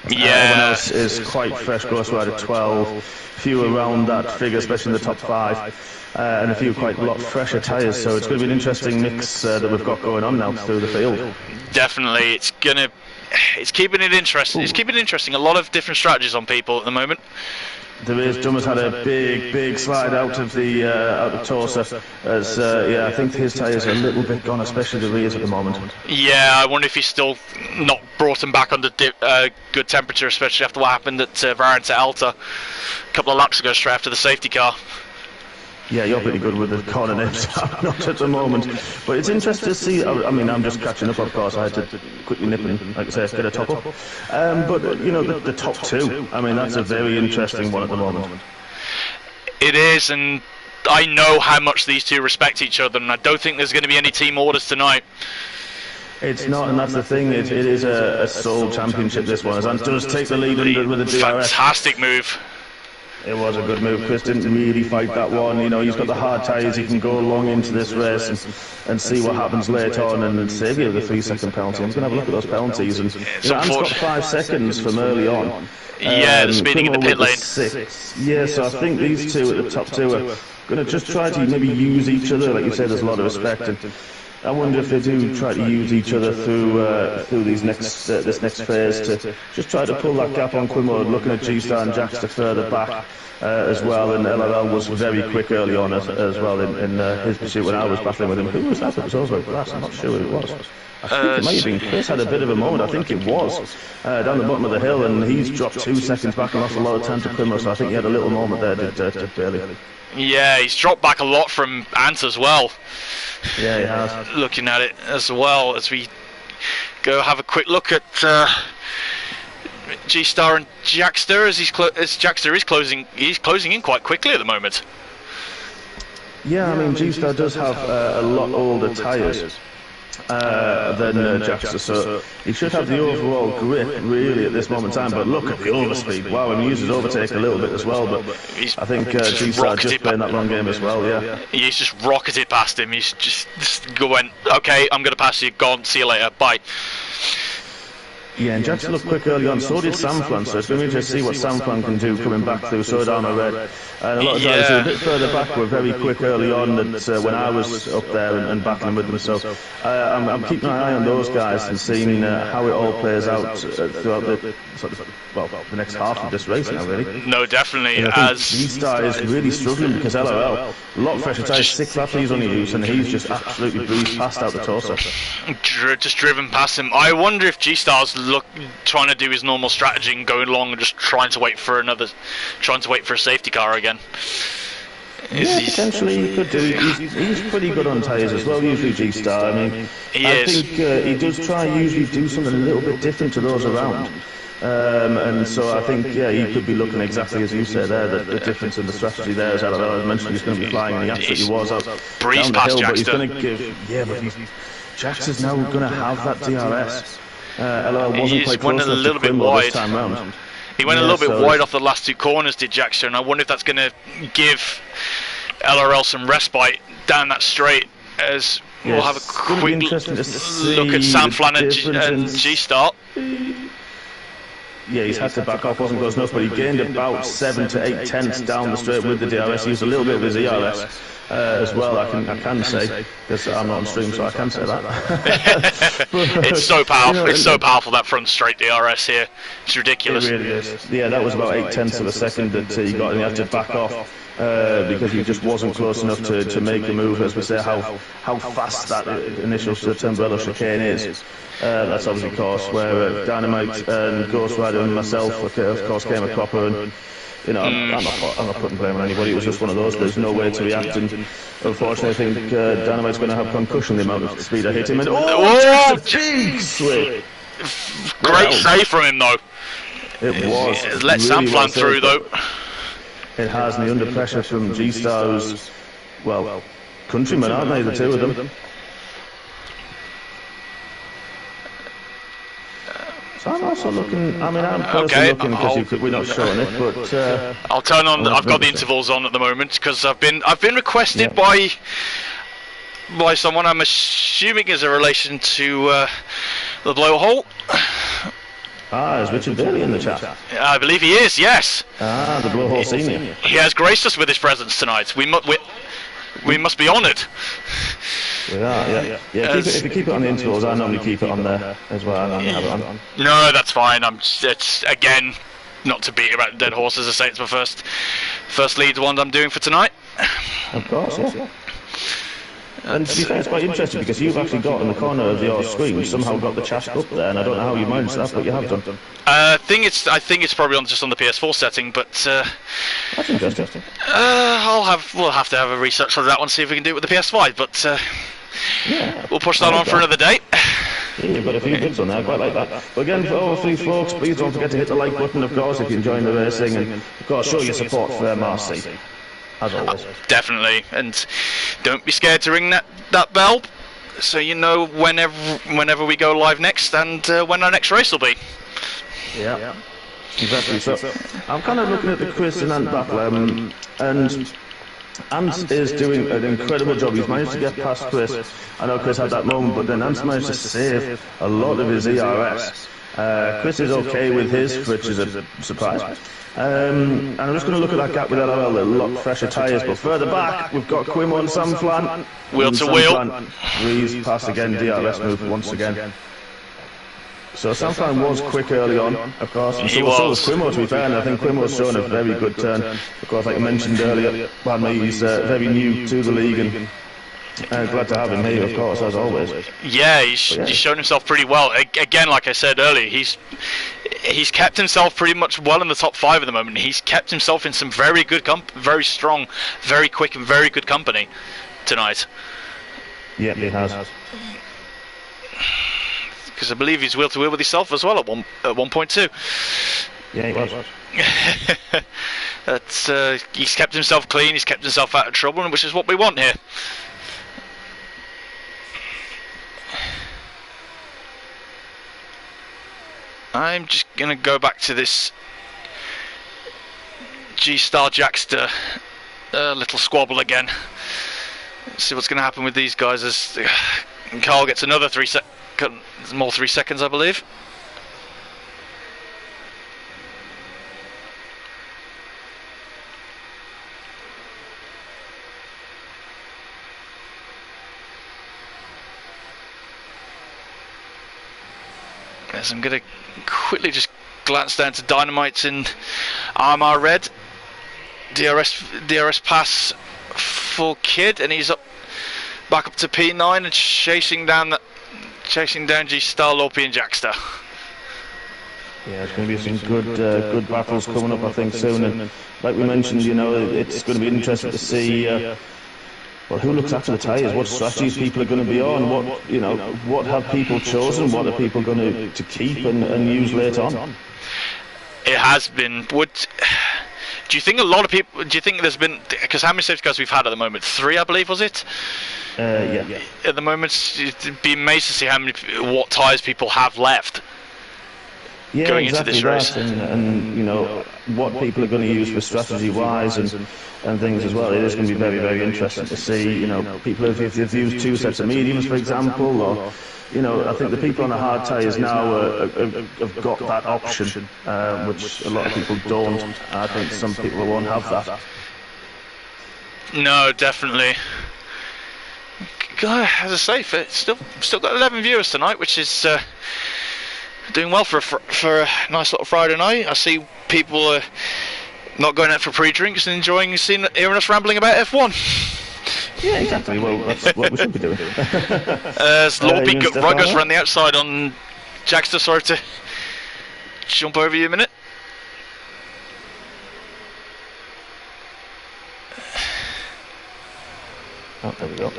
Yeah. Everyone else is quite fresh, Ghost Rider 12, few around that figure, especially in the top 5, and a few quite a lot fresher tyres, so it's going to be an interesting mix that we've got going on now through the field. Definitely, it's going to it's keeping it interesting. It's keeping it interesting. A lot of different strategies on people at the moment. There is. Dummer's had a big slide out of the Torsa. As I think his tyres are a little bit gone, especially the rears at the moment. Yeah, I wonder if he's still not brought him back under good temperature, especially after what happened at Variant at Alta a couple of laps ago, straight after the safety car. Yeah, you're pretty good with the corner names. I'm not at the moment. But it's interesting to see. I mean, I'm just catching up, of course. I had to quickly nip and, like I say, get a top up. But, you know, the top two, I mean, that's a very interesting one at the moment. It is, and I know how much these two respect each other, and I don't think there's going to be any team orders tonight. It's not, and that's the thing. It is a sole championship, this one. As Ant does take the lead with the DRS. Fantastic move. It was a good move. Chris didn't really fight that one. You know, he's got the hard tyres. He can go long into this race and see what happens later on and save you the 3-second penalty. I'm going to have a look at those penalties. And you know, Ant's got 5 seconds from early on. Yeah, the speeding in the pit lane. 6. Yeah, so I think these two at the top two are going to just try to maybe use each other. Like you said, there's a lot of respect. And I wonder if they do try to use each other through these this next phase to just try to pull that gap on Quimo, looking at G-Star and Jackster further back as well. And LRL was very quick early on as well in his pursuit when I was battling with him. Who was that? It was over glass. I'm not sure who it was. I think it might have been Chris. Had a bit of a moment. I think it was down the bottom of the hill, and he's dropped 2 seconds back and lost a lot of time to Quimo. So I think he had a little moment there, did Bailey. Yeah, he's dropped back a lot from Ant as well. Yeah, he has. Looking at it as well as we go have a quick look at G-Star and Jackster as Jackster is closing. He's closing in quite quickly at the moment. Yeah, I mean G-Star does have a lot older tyres than Jackster, so he should have the overall grip really at this moment in time. But look at the overspeed. Wow, and he uses overtake a little bit as well. But I think G-Star just playing that long game as well. Yeah, he's just rocketed past him. He's just going, okay, I'm going to pass you. Gone. See you later. Bye. Yeah, and Jackson looked quick early on, so did Samflan, so it's going to be interesting to see what Samflan can do coming back through Sodana Red. And a lot of guys who are a bit further back were very quick early on when I was up there and battling with them, so I'm keeping an eye on those guys and seeing how it all plays out throughout the next half of this race now, really. No, definitely. As G-Star is really struggling because LRL, a lot of fresher tyres, 6 laps he's only used, and he's just absolutely breezed past out the Torso. Just driven past him. I wonder if G-Star's trying to do his normal strategy and going along and just trying to wait for a safety car again. Yeah, potentially he could do. He's pretty good on tyres as well, usually G-Star. I mean, I think he does try usually do something a little bit different to those around. And so I think, yeah, he could be looking exactly as you said there, the difference in the strategy there. As I mentioned, he's going to be flying, and he absolutely was out down the hill, but he's going to give. Yeah, but Jackson's now going to have that DRS. He went a little bit wide. He went a little bit wide off the last 2 corners, did Jackster, and I wonder if that's going to give LRL some respite down that straight. As we'll have a quick look at Samflan and G-Star. Yeah, he's had to back off, wasn't close enough, but he gained about 7 to 8 tenths down the straight with the DRS. He used a little bit of his ERS as well, I can say, because I'm not on stream, so I can say that. It's so powerful. It's so powerful, that front straight DRS here. It's ridiculous. It really is. Yeah, that was about 8 tenths of a second that he got, and he had to back off. Because he just wasn't close enough to make a move, as we say, how fast that initial Tembrello chicane is. That's obviously, of course, where Dynamite and Ghost Rider and myself, of course, came a cropper, and you know, I'm not putting blame on anybody. It was just one of those. There's no way to react, and unfortunately, I think Dynamite's going to have concussion the amount of speed I hit him. And jeez! Great save from him, though. It was. Let Sam Samflan through, though. It has, and the under pressure from G-Star, who's, well, countrymen, aren't they, the two of them? So I'm also looking, I mean, I'm personally looking because we're not showing it, but... I'll turn on, I've got the intervals on at the moment, because I've been requested by someone, I'm assuming is a relation to the blowhole. Is Richard Bailey in the chat? I believe he is, yes. The Blowhole Senior. He has graced us with his presence tonight. We must be honoured. We are, yeah. If you keep it on the intervals, I normally keep it on there as well. I normally have it on. No, that's fine. It's again not to beat about the dead horse, as I say. It's my first lead one I'm doing for tonight. Of course, yeah. And to be fair, it's quite interesting because you've actually got in the corner of your screen somehow got the chassis up there, and I don't know how you managed that, but you have done. I think it's probably just on the PS4 setting, but that's interesting. We'll have to have a research on that one, see if we can do it with the PS5. But we'll push that on for another day. Yeah, you've got a few bits on there, I quite like that. But again, for all three folks, please don't forget to hit the like button, of course, if you're enjoying the racing, and of course, show your support for MRC. As always. Definitely, and don't be scared to ring that bell, so you know whenever we go live next and when our next race will be. Yeah, exactly. So I'm kind of looking at the Chris and Ant battle, and Ant is doing an incredible job. He's managed to get past Chris. I know Chris had that moment, but then Ant's managed to save a lot of his ERS. Chris is okay with his, which is a surprise. And I'm just going to look at that gap with LRL, a lot fresher tyres, but further back we've got Quimo and Sam Flan. Wheel to wheel. Breeze past again, DRS move once again. So Sam Flan was quick early on, of course, and so was Quimo, to be fair, and I think Quimo's shown a very good turn. Of course, like I mentioned earlier, he's very new to the league, and glad to have him here, of course, as always. Yeah, he's shown himself pretty well. Again, like I said earlier, he's kept himself pretty much well in the top 5 at the moment. He's kept himself in some very good, very strong, very quick, and very good company tonight. Yeah, he has. Because I believe he's wheel to wheel with himself as well at 1.2. Yeah, he was. That's he's kept himself clean. He's kept himself out of trouble, which is what we want here. I'm just going to go back to this G-Star Jackster little squabble again. See what's going to happen with these guys as Carl gets another 3 seconds, I believe. As I'm going to quickly just glance down to Dynamite's in Armor Red. DRS pass for Kid, and he's back up to P9 and chasing down G-Star, Lopey and Jackster. Yeah, there's going to be some good battles coming up, I think, soon. And like we mentioned, you know, it's going to be interesting to see who looks after the tyres, what strategies people are going to be on, what have people chosen, what are people going to keep and use later on. It has been. Do you think a lot of people? Do you think there's been? Because how many safety cars we've had at the moment? 3, I believe, was it? Yeah. At the moment, it'd be amazing to see what tyres people have left. Yeah, going exactly into this race. And you know what people are going to use for strategy wise and things as well. It is going to be very, very interesting to see. You know, people if they've used 2 sets of mediums, for example, or I think the people on the hard tyres now have got that option, which a lot of people don't. I think some people won't have that. No, definitely. As I say, it's still got 11 viewers tonight, which is doing well for a nice little Friday night. I see people not going out for pre-drinks and enjoying hearing us rambling about F1. Yeah, exactly. Well, that's what we should be doing. As Lorby goes around the outside on Jackster. Sorry to jump over you a minute. Oh, there we go.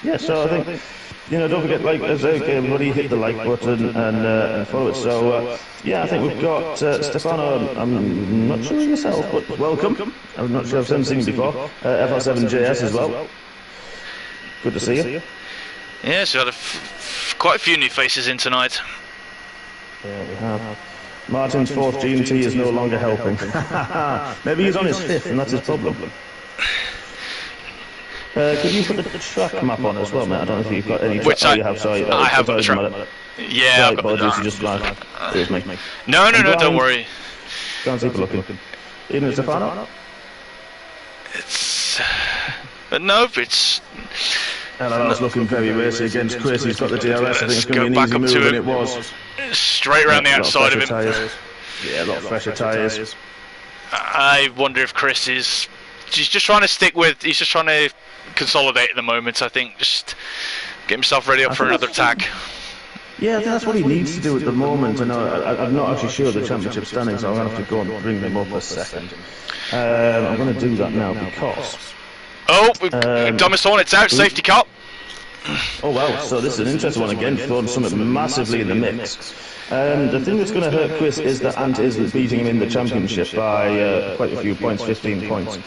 Yeah, so I think, don't forget, everybody hit the like button and follow it. So, yeah, I think we've got Stefano, I'm not sure yourself, but welcome. I'm not sure I've seen you before. FR7JS as well. Good to see you. Yes, we had quite a few new faces in tonight. Yeah, we have. Martin's 4th G&T is no longer helping. Maybe he's on his 5th and that's his problem. Could you put the track map on as well, mate? I don't know if you've got any track. I have got the track. Yeah, I've got the track. Just like, it was me. No, don't worry. Go and see if we're looking. Even Stefano? It's No, it's... LLR's looking very racy against Chris. He's got the DRS. I think it's going to be an easy move, and it was. Straight around the outside of him. Tires. Yeah, a lot of fresher tyres. I wonder if Chris is... He's just trying to stick with... He's just trying to consolidate at the moment, I think. Just get himself ready up for another attack. Yeah, I think that's what he needs to do at the moment. And I'm not actually sure of the championship standings, so I'm going to have to go and bring them up a second. I'm going to do that now because... Oh, Thomas Hornet's out, safety car. Oh wow, so this is an interesting one again, throwing something massively in the mix. The thing that's going to hurt Chris is that Ant is beating him in the championship by quite a few points, 15 points.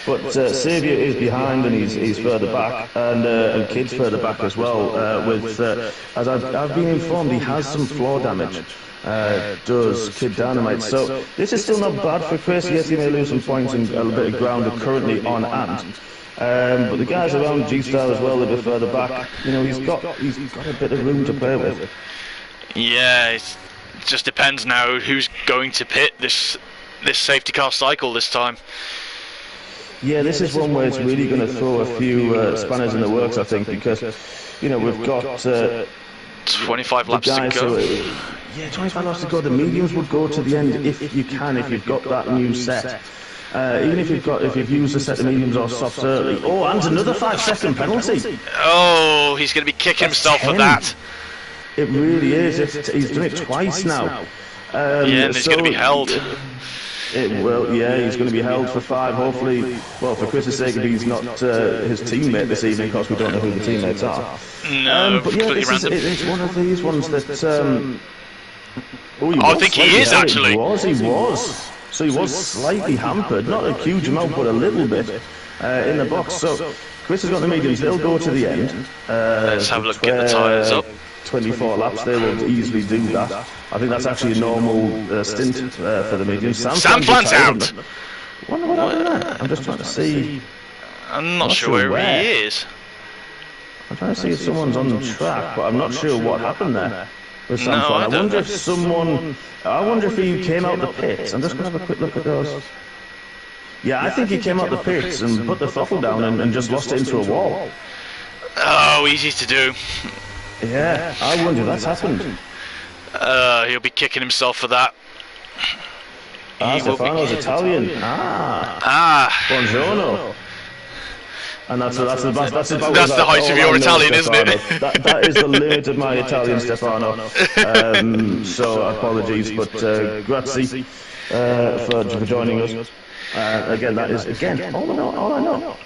But Saviour is behind and he's further back, and Kid's further back as well. As I've been informed, he has some floor damage. Does Kid Dynamite. So this is still not bad for Chris. Yes, he may lose some points and a bit of ground currently on Ant. But the guys around G-Star as well, a bit further back, you know, he's got a bit of room to play with. Yeah, it just depends now who's going to pit this safety car cycle this time. Yeah, this is one where it's really going to throw a few spanners in the works, I think, because, you know, we've got 25 laps to go. Yeah, 25 laps to go. The mediums would go to the end if you can, if you've got that new set. Even if you've used a set of mediums or softs early. Oh, and another 5-second penalty. Oh, he's going to be kicking himself for that. It really is. He's done it twice now. Yeah, and he's going to be held. Well, yeah, he's going to be held for 5. Hopefully, well, for Chris's sake, if he's not his teammate this evening, because we don't know who the teammates are. No, but yeah, completely random. It's one of these ones that. I think he is actually. He was. So he was slightly hampered, not a huge amount, but a little bit in the box. So Chris has got the mediums. They'll go to the end. Let's have a look. Get the tyres up. 24 laps, they will easily do that. I think that's actually a normal stint for the mediums. Sam Plan's out! Wonder what happened there. I'm just trying to see. I'm not sure where he is. I'm trying to see if someone's on the track, but I'm not sure what happened there with Sam No, I wonder if I wonder if he came out the pits. I'm just going to have a quick look at those. Yeah, I think he came out the pits and put the throttle down and just lost it into a wall. Oh, easy to do. Yeah, I wonder if that's happened. He'll be kicking himself for that. Stefano's Italian. Buongiorno. And that's about the height of your Italian, isn't it? That is the limit of my Italian, Stefano. So apologies, but grazie for joining us. Again, that is all I know.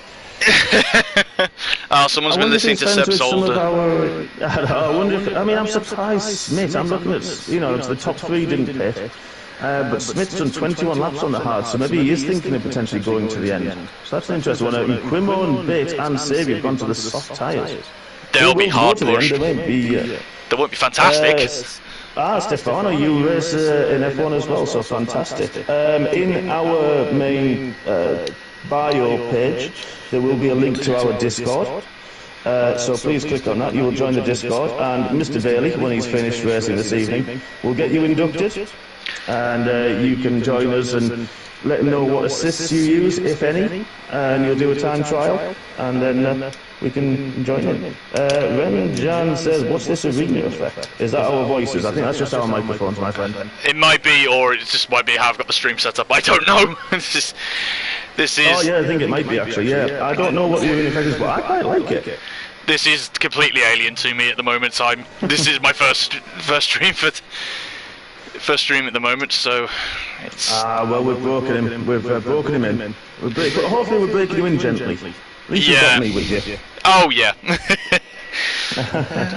Oh, someone's been listening to Seb's older. I wonder if, I'm surprised Smith. I'm looking at, it's the top 3 didn't pit. But Smith's done 21 laps on the hard, so maybe he is thinking of potentially going to the end. So that's an interesting one. Quimo and Bate and Saviour have gone to the soft tyres. They'll be hard pushed. They won't be fantastic. Stefano, you race in F1 as well, so fantastic. In our main bio page, there will be a link to our Discord. So please click on that. You will join the Discord, and Mr. Bailey, when he's finished racing this evening, will get you inducted, and you can join us and let him know what assists you use, if any, and you'll do a time trial, and then we can join in. Ren Jan says, what's this arena effect? Is that our voices? I think that's just our microphones, my friend. It might be, or it just might be how I've got the stream set up. I don't know. This is... Oh yeah, I think it might be actually, yeah. I don't know what the arena effect is, but I quite like it. This is completely alien to me at the moment. This is my first stream at the moment, so it's... well, we've broken him. We've broken him in. But hopefully we're breaking you in gently. At least you've got me with you. Oh yeah.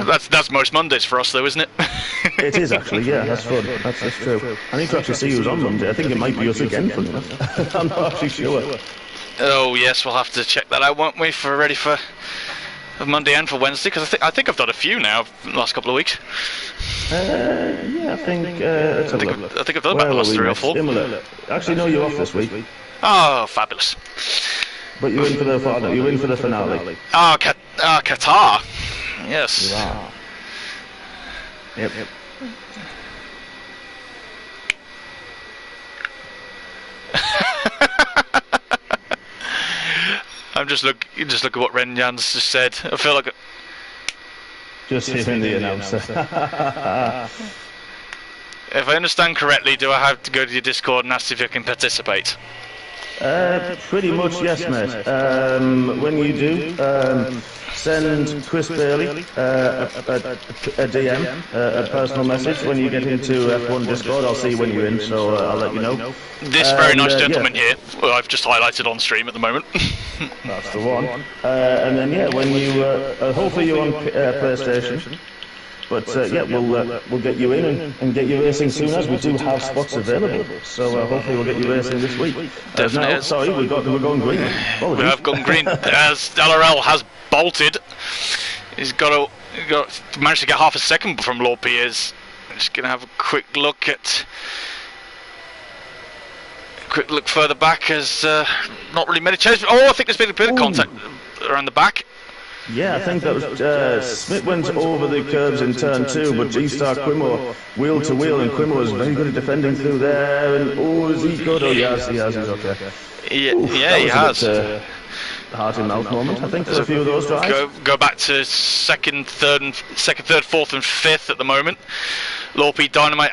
That's most Mondays for us, though, isn't it? It is actually, yeah. That's fun. That's true. I need to actually see who's on Monday. I think it might be us again. I'm not actually sure. Oh yes, we'll have to check that out, won't we? Ready for Monday and for Wednesday, because I think I've done a few now the last couple of weeks. Yeah, I think. I think I've done about the last 3 or 4. Imola. Actually, no, you're off this week. Oh, fabulous! But you're in for the finale. Qatar. Yes. You are. Yep. I'm just look at what Ren Jans just said. I feel like just hearing the announcer. if I understand correctly, do I have to go to your Discord and ask if you can participate? Pretty much, yes, mate. When you do, send Chris Bailey a DM, a personal message when you get into F1 Discord. I'll see when you're in, so I'll let you know. This very nice gentleman here, who I've just highlighted on stream at the moment. That's the one. And then, yeah, when you, hopefully you're on PlayStation. But yeah, we'll get you in and get you racing soon, as we do have spots available. So hopefully we'll get you racing this week. Definitely. Sorry, we're going green. Apologies. We have gone green as LRL has bolted. He's managed to get half a second from Lord Piers. Just gonna have a quick look further back as not really many changes. Oh, I think there's been a bit of contact around the back. Yeah, I think that was Smith went over the curbs in turn 2, but G-Star Quimo wheel to wheel, and Quimo was very good at defending through there. And is he good? Oh yes, he's okay. Yeah, he has. Heart in mouth moment, I think, for a few of those drives. Go back to second, third, fourth, and fifth at the moment. Lorpy, Dynamite,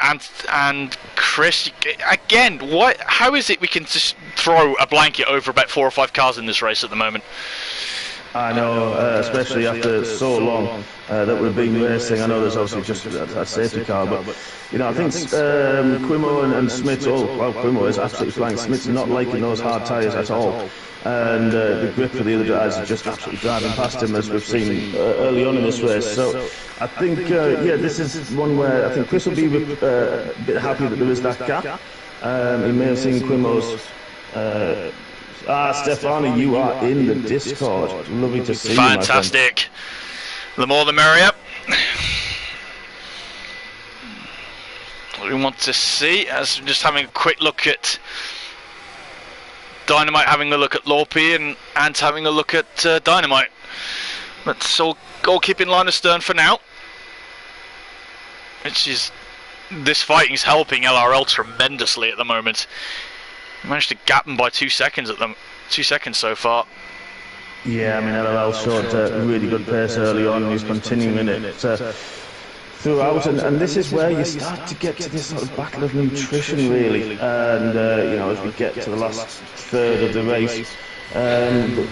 and Chris. Again, how is it we can just throw a blanket over about 4 or 5 cars in this race at the moment? I know, especially after so long that we've been racing. I know there's obviously just a safety car, but you know, I think Quimo and Smith, Quimo is absolutely flying. Smith's not liking those hard tyres at all, and the grip for the other guys is just absolutely driving past him, as we've seen early on in this race. So I think, yeah, this is one where I think Chris will be a bit happy that there is that gap. He may have seen Quimo's. Stefani, you are in the Discord. Lovely to see you, my friend. Fantastic. The more the merrier. What we want to see, as just having a quick look at Dynamite, having a look at Lorpy, and having a look at Dynamite. Let's all keep in line astern for now. This fighting is helping LRL tremendously at the moment. Managed to gap him by 2 seconds at them. 2 seconds so far. Yeah, I mean, LLL showed a really good pace early on, and he's continuing it throughout. And this is where you start to get to this sort of battle of nutrition, really. And you know, as we get to the last third of the race,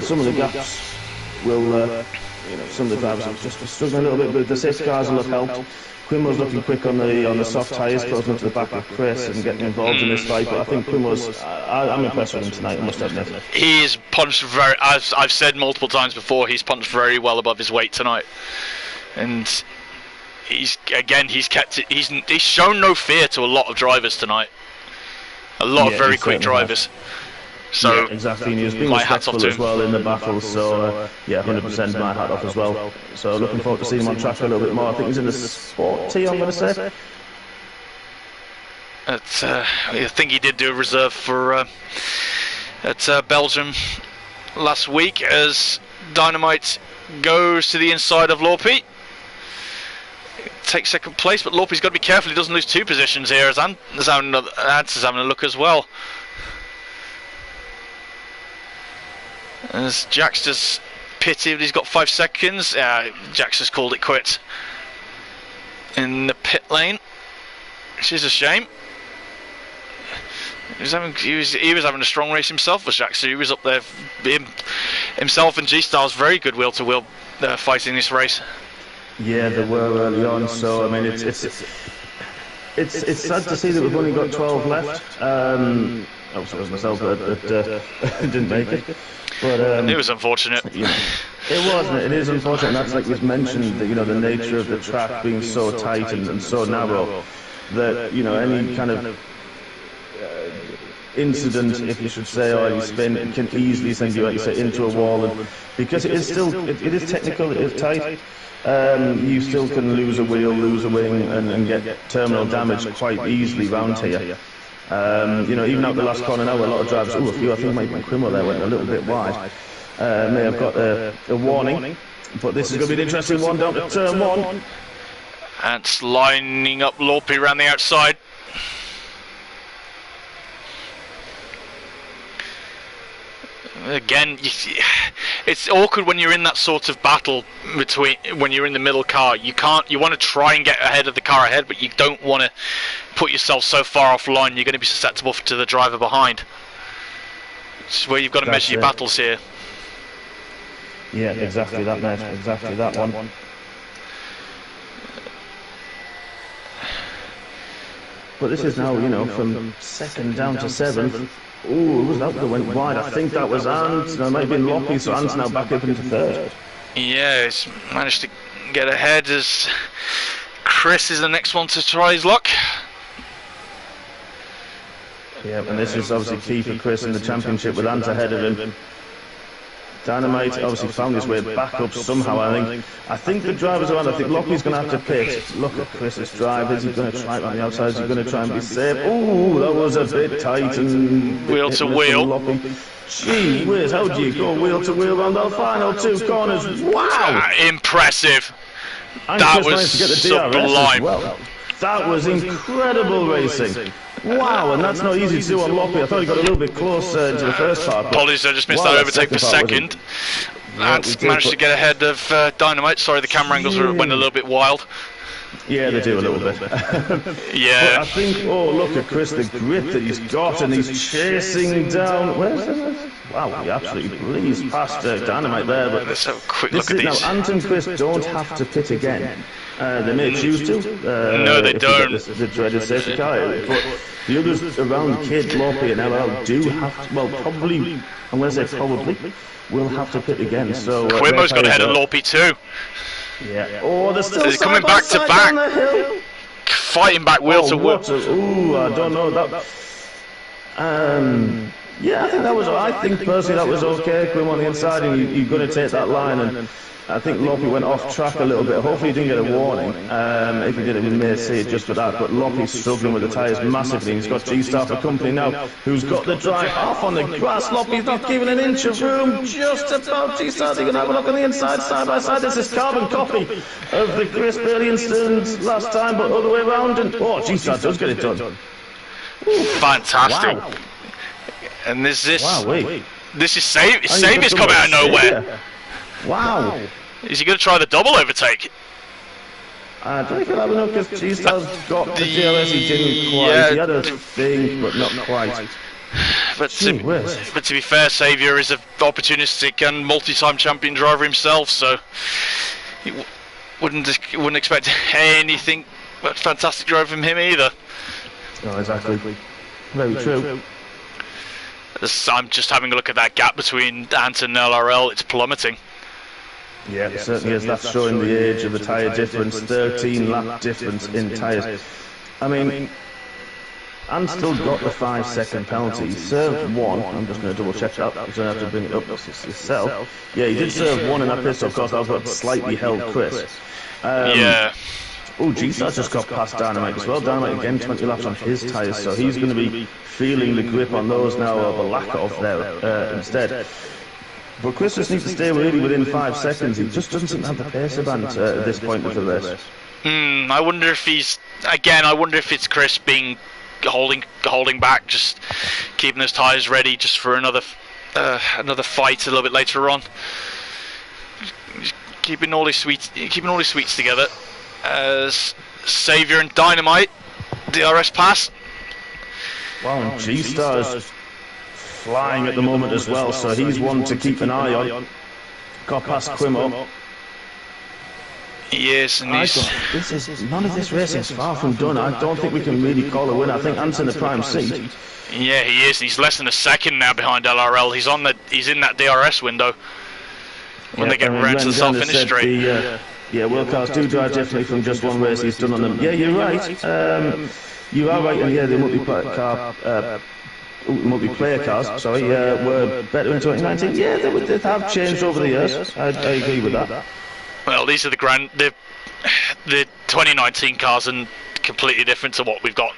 some of the gaps will, you know, some of the drivers are just struggling a little bit, but the safety cars will have helped. Quimo's looking quick on the soft tyres, closing up to the back of Chris and getting involved in this fight. But I think Quimo's, I'm impressed with him tonight, I must admit. He's punched very, as I've said multiple times before, he's punched very well above his weight tonight. And he's kept it, he's shown no fear to a lot of drivers tonight. A lot of very quick drivers. So yeah, exactly, and he was being respectful as well in the battles, so yeah, 100% my hat off as well. So looking forward to seeing him on track a little bit more. I think he's in the Sport T, I'm going to say. I think he did do a reserve for at Belgium last week, as Dynamite goes to the inside of Lorpy. Takes second place, but Lorpy's got to be careful he doesn't lose 2 positions here, as Ant is having a look as well. As Jaxter's pitted, he's got 5 seconds. Jaxter's called it quits in the pit lane, which is a shame. He was having a strong race himself, was Jaxter. He was up there, himself and G-Star's very good wheel to wheel fighting this race. Yeah, they were early on. So I mean, it's sad to see that we've only got 12 left. Obviously, it was myself that didn't make it. But, it was unfortunate. Yeah, it was. It is unfortunate. And that's, like we've mentioned, that, you know, the nature of the track being so tight and so narrow that, you know, any kind of incident, if you should say, or any spin can easily send you, like you say, into a wall. And because it is still, it is technical, it is tight. You still can lose a wheel, lose a wing, and get terminal damage quite easily round here. You know, even out the last corner now, where a lot of drivers, a few, I think maybe Quimo there went a little bit wide, may have got a warning, but this is going to be an interesting one down to turn 1. Ant's lining up Lorpy around the outside. Again, it's awkward when you're in that sort of battle between when you're in the middle car. You want to try and get ahead of the car ahead, but you don't want to put yourself so far offline. You're going to be susceptible to the driver behind. It's where you've got to measure your battles here. Yeah, exactly that, mate. Exactly that one. But this is now, you know, from second down to seventh. Ooh, was that went wide? I think that was Ant. No, it might have been Loppy, so Ant's now back up into third. Yeah, he's managed to get ahead as Chris is the next one to try his luck. Yeah, and this is obviously key for Chris in the championship with Ant ahead of him. Dynamite obviously found his way back up somehow, I think the drivers around, I think Loppy's going to have to pit. Look at Chris's drive, is he going to try it on the outside, is he going to try and be safe? Ooh, that was a bit tight and... Wheel to wheel. Gee whiz, how do you go wheel to wheel around the final two corners? Wow! Impressive. And that Chris was to get the sublime. Well. That was incredible racing. Wow, and that's not easy to do on Loppy. I thought he got a little bit closer into the first part. Apologies, I just missed that overtake for second. And managed to get ahead of Dynamite. Sorry, the camera angles went a little bit wild. Yeah, they do a little bit. Yeah. But I think, oh, look at Chris, the grip that he's got, and he's chasing down. Where's this? Wow, he absolutely bleeds past Dynamite there. But let's have a quick look at these. Now, Ant and Chris don't have to pit again. They may choose to. No, they don't. The dreaded safety car. But the others around Kid, Loppy, and LL do have to, well, probably, I'm going to say probably, will have to pit again. So Quimo's got ahead of Loppy too. Yeah. Oh, they're still coming back to back. Fighting back wheel to wheel. Ooh, I don't know that. Yeah, I think that was. I think personally that was okay. Quimo on the inside, and you're going to take that line, and I think Loppy went off track a little bit. Hopefully he didn't get a warning. If he did, we may see it just for that. But Loppy's struggling with the tyres massively. He's got G-Star for company now, who's got the drive off on the grass. Loppy's not giving an inch of room. Just about G-Star. They're going to have a look on the inside, side by side. This is carbon copy of the Chris Bailey incident last time, but other way around. And oh, G-Star does get it done. Fantastic. Wow. And this Wow, wait. This is Saviour's come out of nowhere. Wow. Is he going to try the double overtake? I don't think he'll have enough because G-Star's got the DRS. He didn't quite. Yeah. He had a thing, but not quite. But to be fair, Saviour is an opportunistic and multi-time champion driver himself, so he wouldn't expect anything but fantastic drive from him either. No, exactly. Very true. I'm just having a look at that gap between Ant and LRL. It's plummeting. Yeah, it certainly is. That's showing the age of the tyre difference. 13 lap difference in tyres. I mean, Ant's still got the 5-second penalty. He served one. I'm just going to double check that because I have to bring it up yourself. Yeah, he did serve one in that pit, so of course that was what slightly held Chris. Yeah. Oh, G-Star just got past Dynamite as well. Dynamite again, 20 laps on his tyres, so he's going to be feeling the grip on those now, or the lack of there instead. But Chris just needs to stay really within 5 seconds. He just doesn't seem to have the pace of Ant at this point of the race. I wonder if I wonder if it's Chris being holding back, just keeping his tyres ready just for another fight a little bit later on. Just keeping all his sweets together. As Saviour and Dynamite DRS pass. Wow, and G-Star's flying at the moment as well, so he's one to keep an eye on. Got past Quimo. Yes, and none of this racing is far from done. I don't think we can really call a winner. I think Ant's in the prime seat. Yeah, he is. He's less than a second now behind LRL. He's in that DRS window when they get round to the self-finish straight. Yeah, world cars do drive differently from just one race he's done on them. Yeah, you're right. You are right, and yeah, the multiplayer cars, were better in 2019. Yeah, they have changed over the years. I agree with that. Well, these are the 2019 cars, and completely different to what we've got,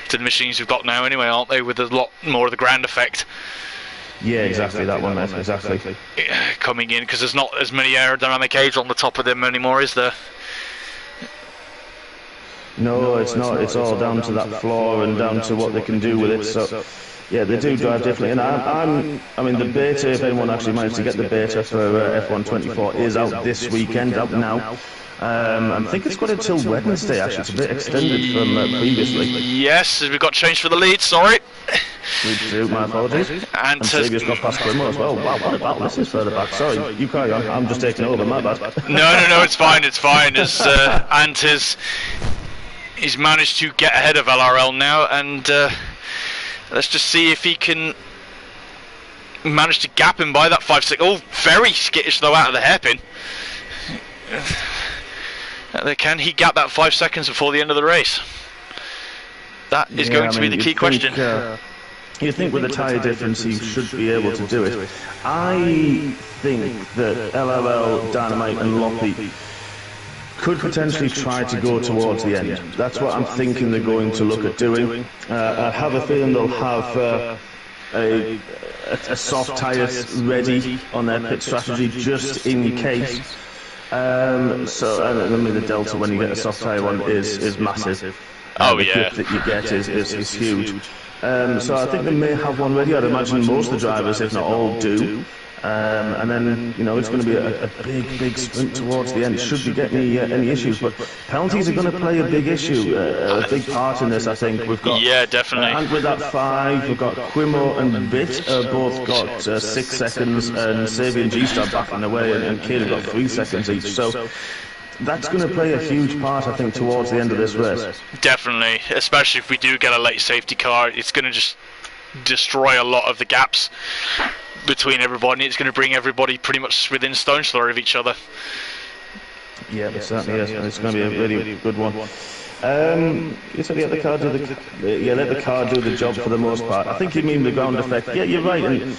to the machines we've got now anyway, aren't they, with a lot more of the ground effect. Yeah, exactly that one, mate, exactly. Coming in, because there's not as many aerodynamic aids on the top of them anymore, is there? No, it's not. It's all down to that floor and down to what they can do with it. So, Yeah, they do drive differently, and I mean, the beta, if anyone actually managed to get the beta for F124, is out this weekend, out now. I think it's got until Wednesday, actually. It's a bit extended from previously. Yes, we've got changed for the lead, sorry. We do, my apologies. And Saviour's got past Quimo as well. Wow, what about this is further back? Sorry, you carry on. I'm just taking over, my bad. No, it's fine, it's fine. Ant he's managed to get ahead of LRL now, and let's just see if he can manage to gap him by that 5-6. Oh, very skittish though out of the hairpin. Can he gap that 5 seconds before the end of the race? That is going to be the key question. You think with the tyre difference he should be able to do it. I think that LLL, Dynamite and Loppy could potentially try to go towards the end. That's what I'm thinking they're going to look at doing. I have a feeling they'll have a soft tyre ready on their pit strategy just in case. So I mean, the delta when you get a soft tyre one is massive. Oh the yeah. grip that you get is huge. So I think they may have one ready. I'd imagine most of the drivers, if not all, do. And then, you know, it's going to be a big sprint towards the end. It should be getting any issues, but penalties are going to play a big issue, a big part in this, I think. We've got definitely. And with that 5, we've got Quimo and Bit both got 6 seconds, and Savvy and G-Star backing away, and Kid have got 3 seconds each. So that's going to play a huge part, I think, towards the end of this race. Definitely, especially if we do get a late safety car, it's going to just destroy a lot of the gaps between everybody. It's going to bring everybody pretty much within stone's throw of each other. Yeah, it certainly is. It's going to be a really good one. You said let the car do let the car do the job for the most part. I think you mean the ground effect. Yeah, you're right. And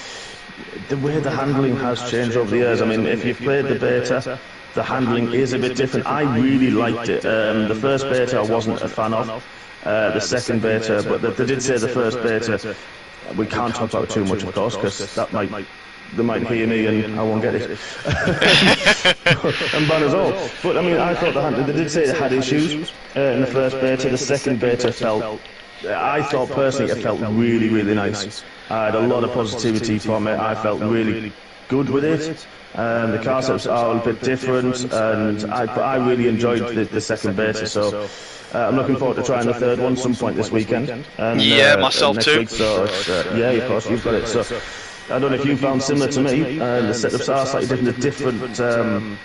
the way the handling has changed over the years. I mean, if you've played the beta, the handling is a bit different. I really liked it. The first beta I wasn't a fan of. The second beta, but they did say the first beta. We can't talk about it too much, of course, because they might hear me and I won't get it. And ban us all. But I mean, I thought they did say it had issues in the first beta. The second beta I thought personally it felt really nice. I had a lot of positivity from it. I felt really good with it. The car setups are a bit different, and I really enjoyed the second beta. So I'm looking forward to trying the third one some point this weekend. And, myself next too. Week, so yeah, of course you've got it. So I don't know if you found similar to me. The setups are slightly different. What's the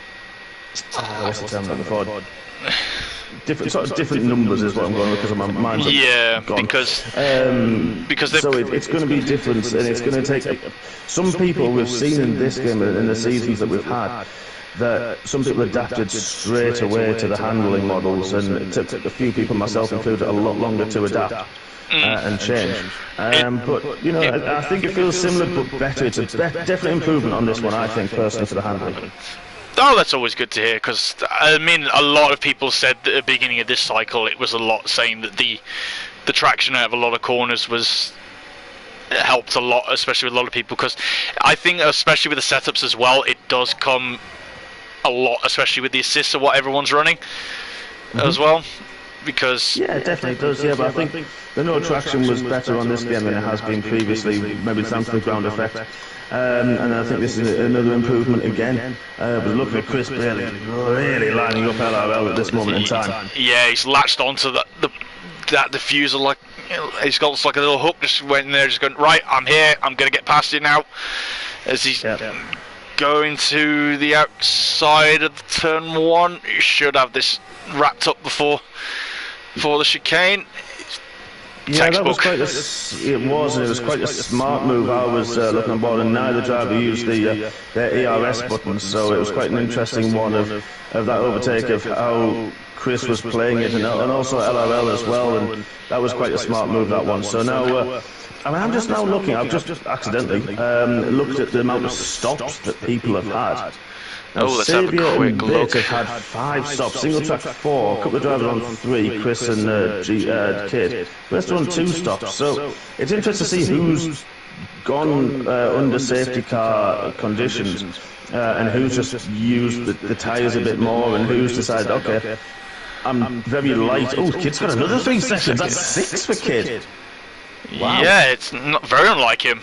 term I'm looking for? Different numbers is what I'm going with because my mind's gone. because so it's going to be different, and it's going to take some people we've seen in this game and in the seasons that we've had. That some people adapted straight away to the handling models, and it took a few people, myself included, a lot longer to adapt and change. But you know, I think it feels similar but better. It's a definite improvement on this one, I think, personally, for the handling. Oh, that's always good to hear, because I mean, a lot of people said at the beginning of this cycle it was a lot saying that the traction out of a lot of corners helped a lot, especially with a lot of people, because I think especially with the setups as well, it does come a lot, especially with the assists of what everyone's running as well, because yeah, it definitely does. Yeah, but I think the no traction was better on this game than it has been previously, maybe thanks to the ground effect. And I think this is another improvement again. But looking at Chris Bailey really lining up LRL at this moment in time. Yeah, he's latched onto that diffuser like he's got like a little hook, just went in there, just going, right, I'm here, I'm going to get past you now. As he's going to the outside of turn 1, he should have this wrapped up before the chicane. Yeah, that was quite it was quite a smart move. I was looking on board, and neither driver used their ERS buttons, so it was quite an interesting one of that overtake of how Chris was playing it, and also LRL as well, and that was quite a smart move, that one. So now, I mean, I'm just now looking, I've just accidentally looked at the amount of stops that people have had. Now, let's have a quick look. Have had 5 stops, single track 4, a couple of drivers on 3, Chris and Kid. The rest are on 2 stops, so it's interesting to see who's gone under safety car conditions and who's just used the tyres a bit more, and who's decided, okay, I'm very light. Oh, Kid's got another 3 seconds, that's 6 for Kid. Wow. Yeah, it's not very unlike him.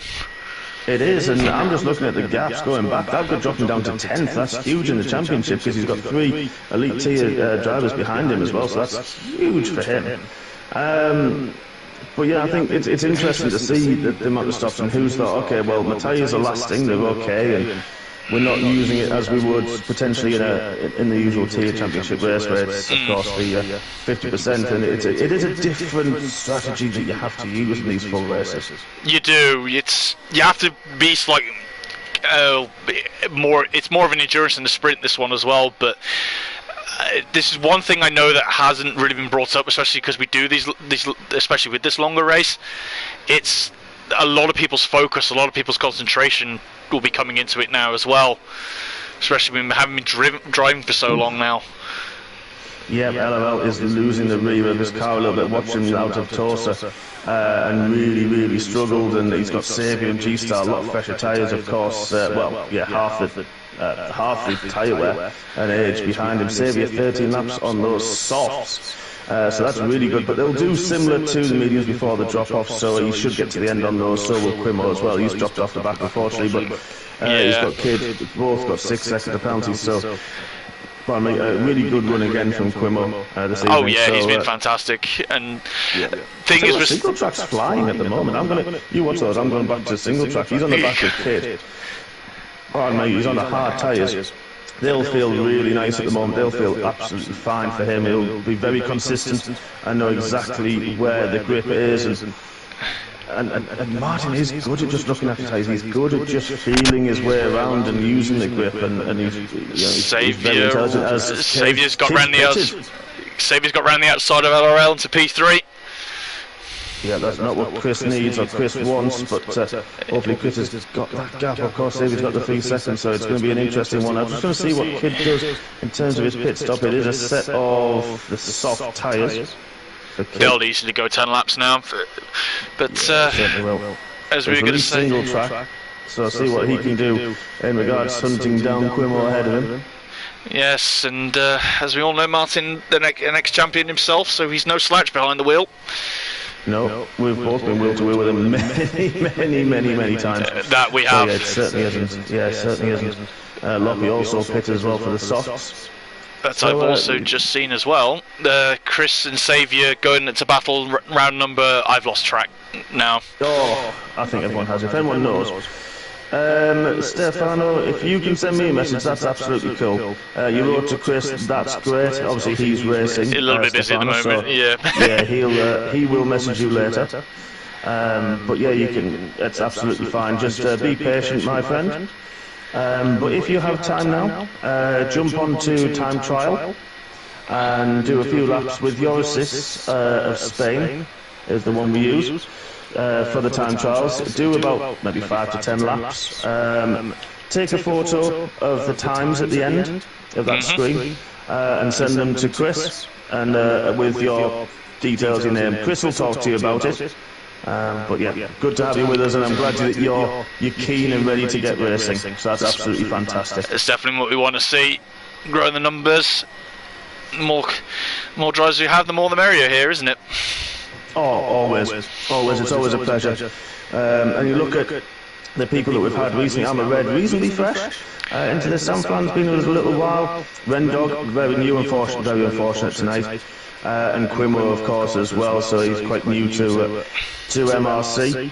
It is, and I'm just looking at the gaps going back. That could drop him down to 10th. That's huge in the championship because he's got 3 elite tier drivers behind him as well, so that's huge for him. But yeah, I think it's interesting to see the amount of stops and who's thought, okay, well, my tyres are lasting, they're okay, and we're not using it as we would potentially in the usual tier championship race where it's, of course, the 50%, and it is a different strategy that you have to use in these full races. You do. You have to be slightly more. It's more of an endurance than a sprint, this one as well, but. This is one thing I know that hasn't really been brought up, especially because we do these, especially with this longer race. It's a lot of people's focus, a lot of people's concentration will be coming into it now as well, especially when we haven't been driving for so long now. Yeah, LOL is losing the rear of his car a little bit, watching him out of Torsa, and really struggled, and he's got Xavier and G-Star, a lot of fresher tyres, of course, half the tyre wear and age behind him. Xavier 13 laps on those softs, so that's really good, but they'll do similar to the mediums before the drop-off, so he should get to the end on those. So will Quimo as well. He's dropped off the back unfortunately, but he's got Kid, both got 6 seconds of penalties, so a really good run again from Quimo this evening. Oh yeah, so, he's been fantastic. And thing is, single track's flying at the moment. You watch those. I'm going back to single track. He's on the back of Kid. Oh mate, he's on the hard tyres. They'll feel really nice at the moment. They'll feel absolutely fine for him. He'll be very consistent and know exactly where the grip is. And Martin is good at just looking after tyres. He's good at just feeling his way around and using the grip. And he's very intelligent. Xavier's got round the outside of LRL into P3. Yeah, that's not what Chris needs or Chris wants, but hopefully Chris has got that gap. Of course, Xavier's got the 3 seconds, so it's going to be an interesting one. I'm just going to see what Kid does in terms of his pit stop. It is a set of the soft tyres. They'll easily go 10 laps now, but certainly will. As we were going to say, single track, so I'll see what he can do in regards to hunting down Quimo ahead of him. Yes, and as we all know, Martin, the next champion himself, so he's no slouch behind the wheel. No, we've both been wheel to wheel with him many times. That we have. So, yeah, it certainly isn't. Yeah, it certainly isn't. Lockie also pitted as well for the softs. But so, I've also just seen as well, Chris and Xavier going into battle round number. I've lost track now. Oh, I think everyone has. If anyone knows. Stefano, if you can send me a message, that's absolutely cool. You wrote to Chris, that's great. Obviously, he's racing. A little bit busy at the moment, so, yeah, he will message you later. But yeah, you can. It's absolutely fine. Just be patient, my friend. But if you have time now, jump onto time trial and do a few laps with your assists of Spain. Is the one we use. For the time trials, do about maybe 5 to 10 laps. Take a photo of the times at the end of that screen and send them to Chris, and with your details, your name. Chris will talk to you about it. But yeah, good to have you with us, and I'm glad that you're keen and ready to get racing. So that's absolutely fantastic. It's definitely what we want to see. Growing the numbers, more drivers we have, the more the merrier here, isn't it? Oh, always. It's always a pleasure. And you look at the people that we've had recently. I'm a Red, reasonably fresh into the San Fran's been with us a little while. Rendog, very unfortunate tonight. And Quimo, of course, as well, so he's quite new to MRC.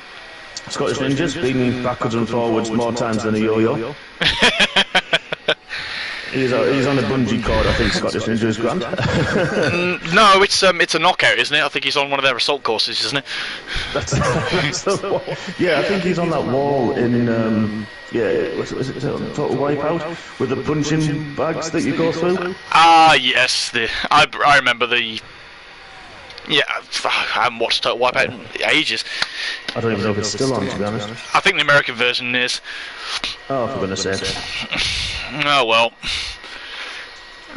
Scottish Ninja's been backwards and forwards more times than a yo-yo. He's on a bungee cord, I think. Scottish Ninja is grand. No, it's a knockout, isn't it? I think he's on one of their assault courses, isn't it? That's yeah, I think he's on that wall in was it Total Wipeout with the punching bags that you go through. Ah, yes, I remember the. Yeah, I haven't watched Total Wipeout in ages. I don't even know if it's still on, to be honest. I think the American version is. Oh, for goodness sake. Oh well.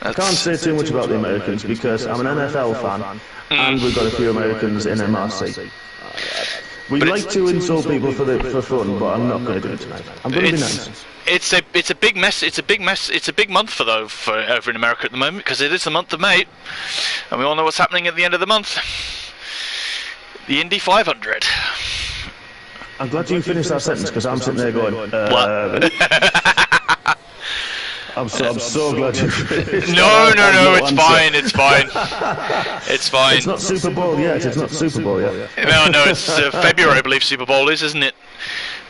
I can't say too much about the Americans because I'm an NFL fan and we've got a few Americans in MRC. We like to insult people for fun, but I'm not going to do it tonight. I'm going to be nice. It's a big mess. It's a big month for over in America at the moment, because it is the month of May, and we all know what's happening at the end of the month. The Indy 500. I'm glad you finished that sentence because I'm sitting there going, What? I'm so glad you finished. No, it's fine, it's fine. It's fine. It's not Super Bowl yet, it's not Super Bowl yet. No, it's February, I believe Super Bowl is, isn't it?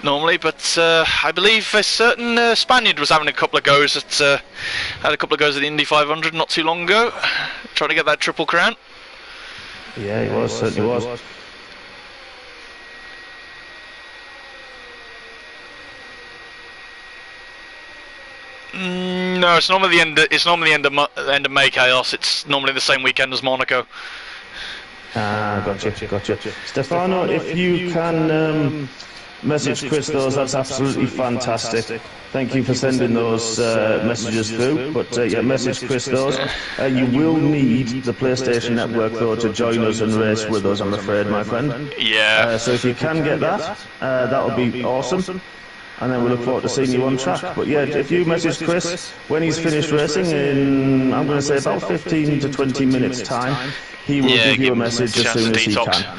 Normally, but I believe a certain Spaniard was having a couple of goes at the Indy 500 not too long ago, trying to get that triple crown. Yeah, he was, certainly was. No, it's normally the end. It's normally the end of May chaos. It's normally the same weekend as Monaco. Gotcha. Stefano, if you can message Chris those, that's absolutely fantastic. Thank you for sending those messages through. But yeah, message Chris those. You will need the PlayStation Network though to join us and race with us, I'm afraid, my friend. Yeah. So if you can get that, that would be awesome. And then we look forward to seeing you on track. But yeah, if you message Chris when he's finished racing in, I'm going to say about 15 to 20 minutes time, he will give you a message as soon as he can.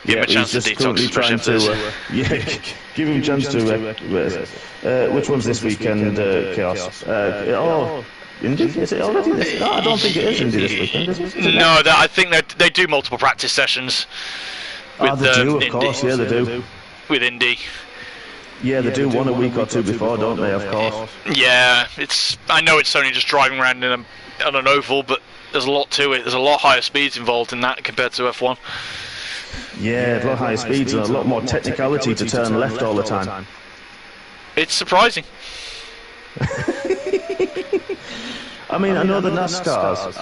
Give him a chance to detox. Trying to, give him a chance to race. Which one's this weekend, Chaos? Indy? Is it already this? No, I don't think it is Indy this weekend, is it? No, I think they do multiple practice sessions. With, they do, of course, yeah, they do. With Indy. Yeah, they do one a week or two before, don't they, of course? Yeah, I know it's only just driving around on an oval, but there's a lot to it. There's a lot higher speeds involved in that compared to F1. Yeah, a lot higher speeds and a lot more technicality to turn left all the time. It's surprising. I mean, I know the NASCARs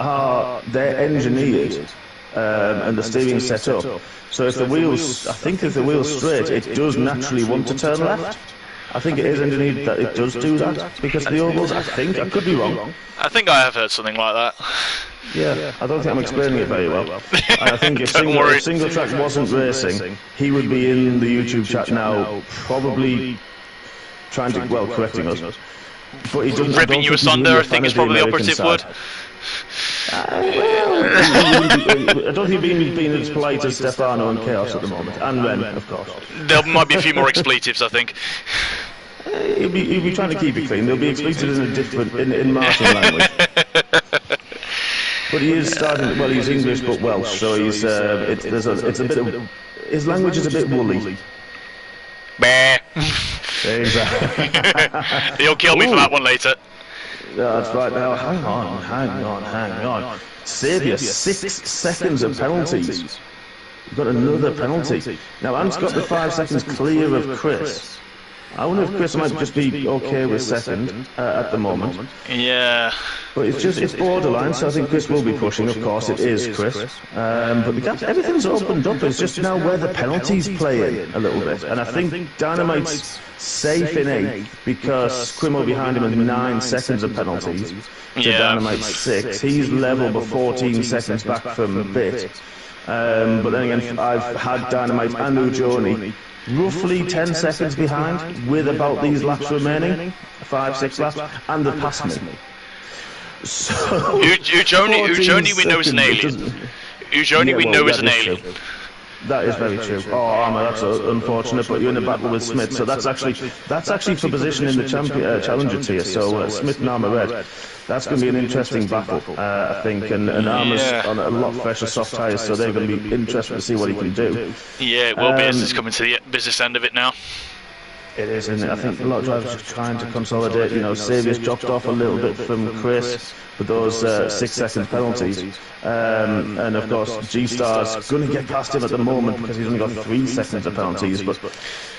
they're engineered and the steering set up. So if the wheel's straight, it does naturally want to turn left. I think it is engineered that it does do that because the ovals, I think, I could be wrong. I think I have heard something like that. Yeah, I don't think I'm explaining it very well. I think if single track wasn't racing, he would be in the YouTube chat now, probably trying to, correcting us. But he doesn't. Ripping you asunder, I think is probably the operative word. I don't think he's being as polite as Stefano and Chaos at the moment, and Ren, of course. There might be a few more expletives, I think. He'll be trying to keep it clean. There'll be expletives in Martian language. But he is starting. Well, he's English but Welsh, so he's it's a bit of his language is a bit woolly. Bah. Exactly. He'll kill me for that one later. That's right. Now, hang on. Saviour, 6 seconds of penalties. You've got another penalty. Now, Ant's got the 5 seconds clear of Chris. I wonder if Chris might just be okay with second at the moment. Yeah. But it's borderline, so I think Chris will be pushing. Of course, it is Chris. But the gap, everything's opened up. It's just now where the penalties play in a little bit. And I think Dynamite's safe in 8th because Quimo behind him has 9 seconds of penalties. To Dynamite's 6. He's level but 14 seconds back from Bit. But then again, I've had Dynamite and Ujoni roughly 10 seconds behind with about these laps remaining, 5-6 laps, and they've passed me. So Ujoni we know is an alien. Ujoni we know is an alien. That is very true. Oh, Armour, that's unfortunate, but you're in a battle with Smith, so that's actually for position in the challenger tier, so Smith and Armour Red. That's going to be an interesting battle, I think, and Armour's on a lot fresher soft tyres, so they're going to be interested to see what he can do. Yeah, it will be as it's coming to the business end of it now. It is, isn't it? I think a lot of drivers are trying to consolidate. Saviour's dropped off a little bit from Chris with those 6-second penalties. And of course, G-Star's going to get past him at the moment because he's only got 3 seconds of penalties.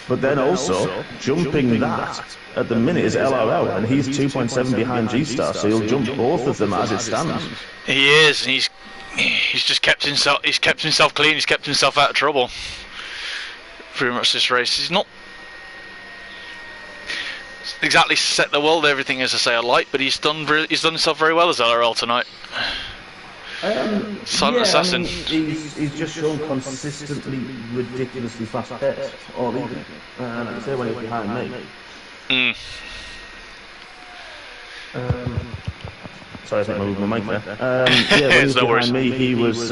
But then also, jumping that at the minute is LRL, and he's 2.7 behind G-Star, so he'll jump both of them as it stands. He is, and he's just kept himself clean, he's kept himself out of trouble. Pretty much this race. He's not exactly set the world everything as I say alight, but he's done himself very well as LRL tonight. Silent Assassin. He's just shown consistently ridiculously fast pace all evening. And I say when he's behind me. Sorry, I think I moved my mic there. When he was behind me, he was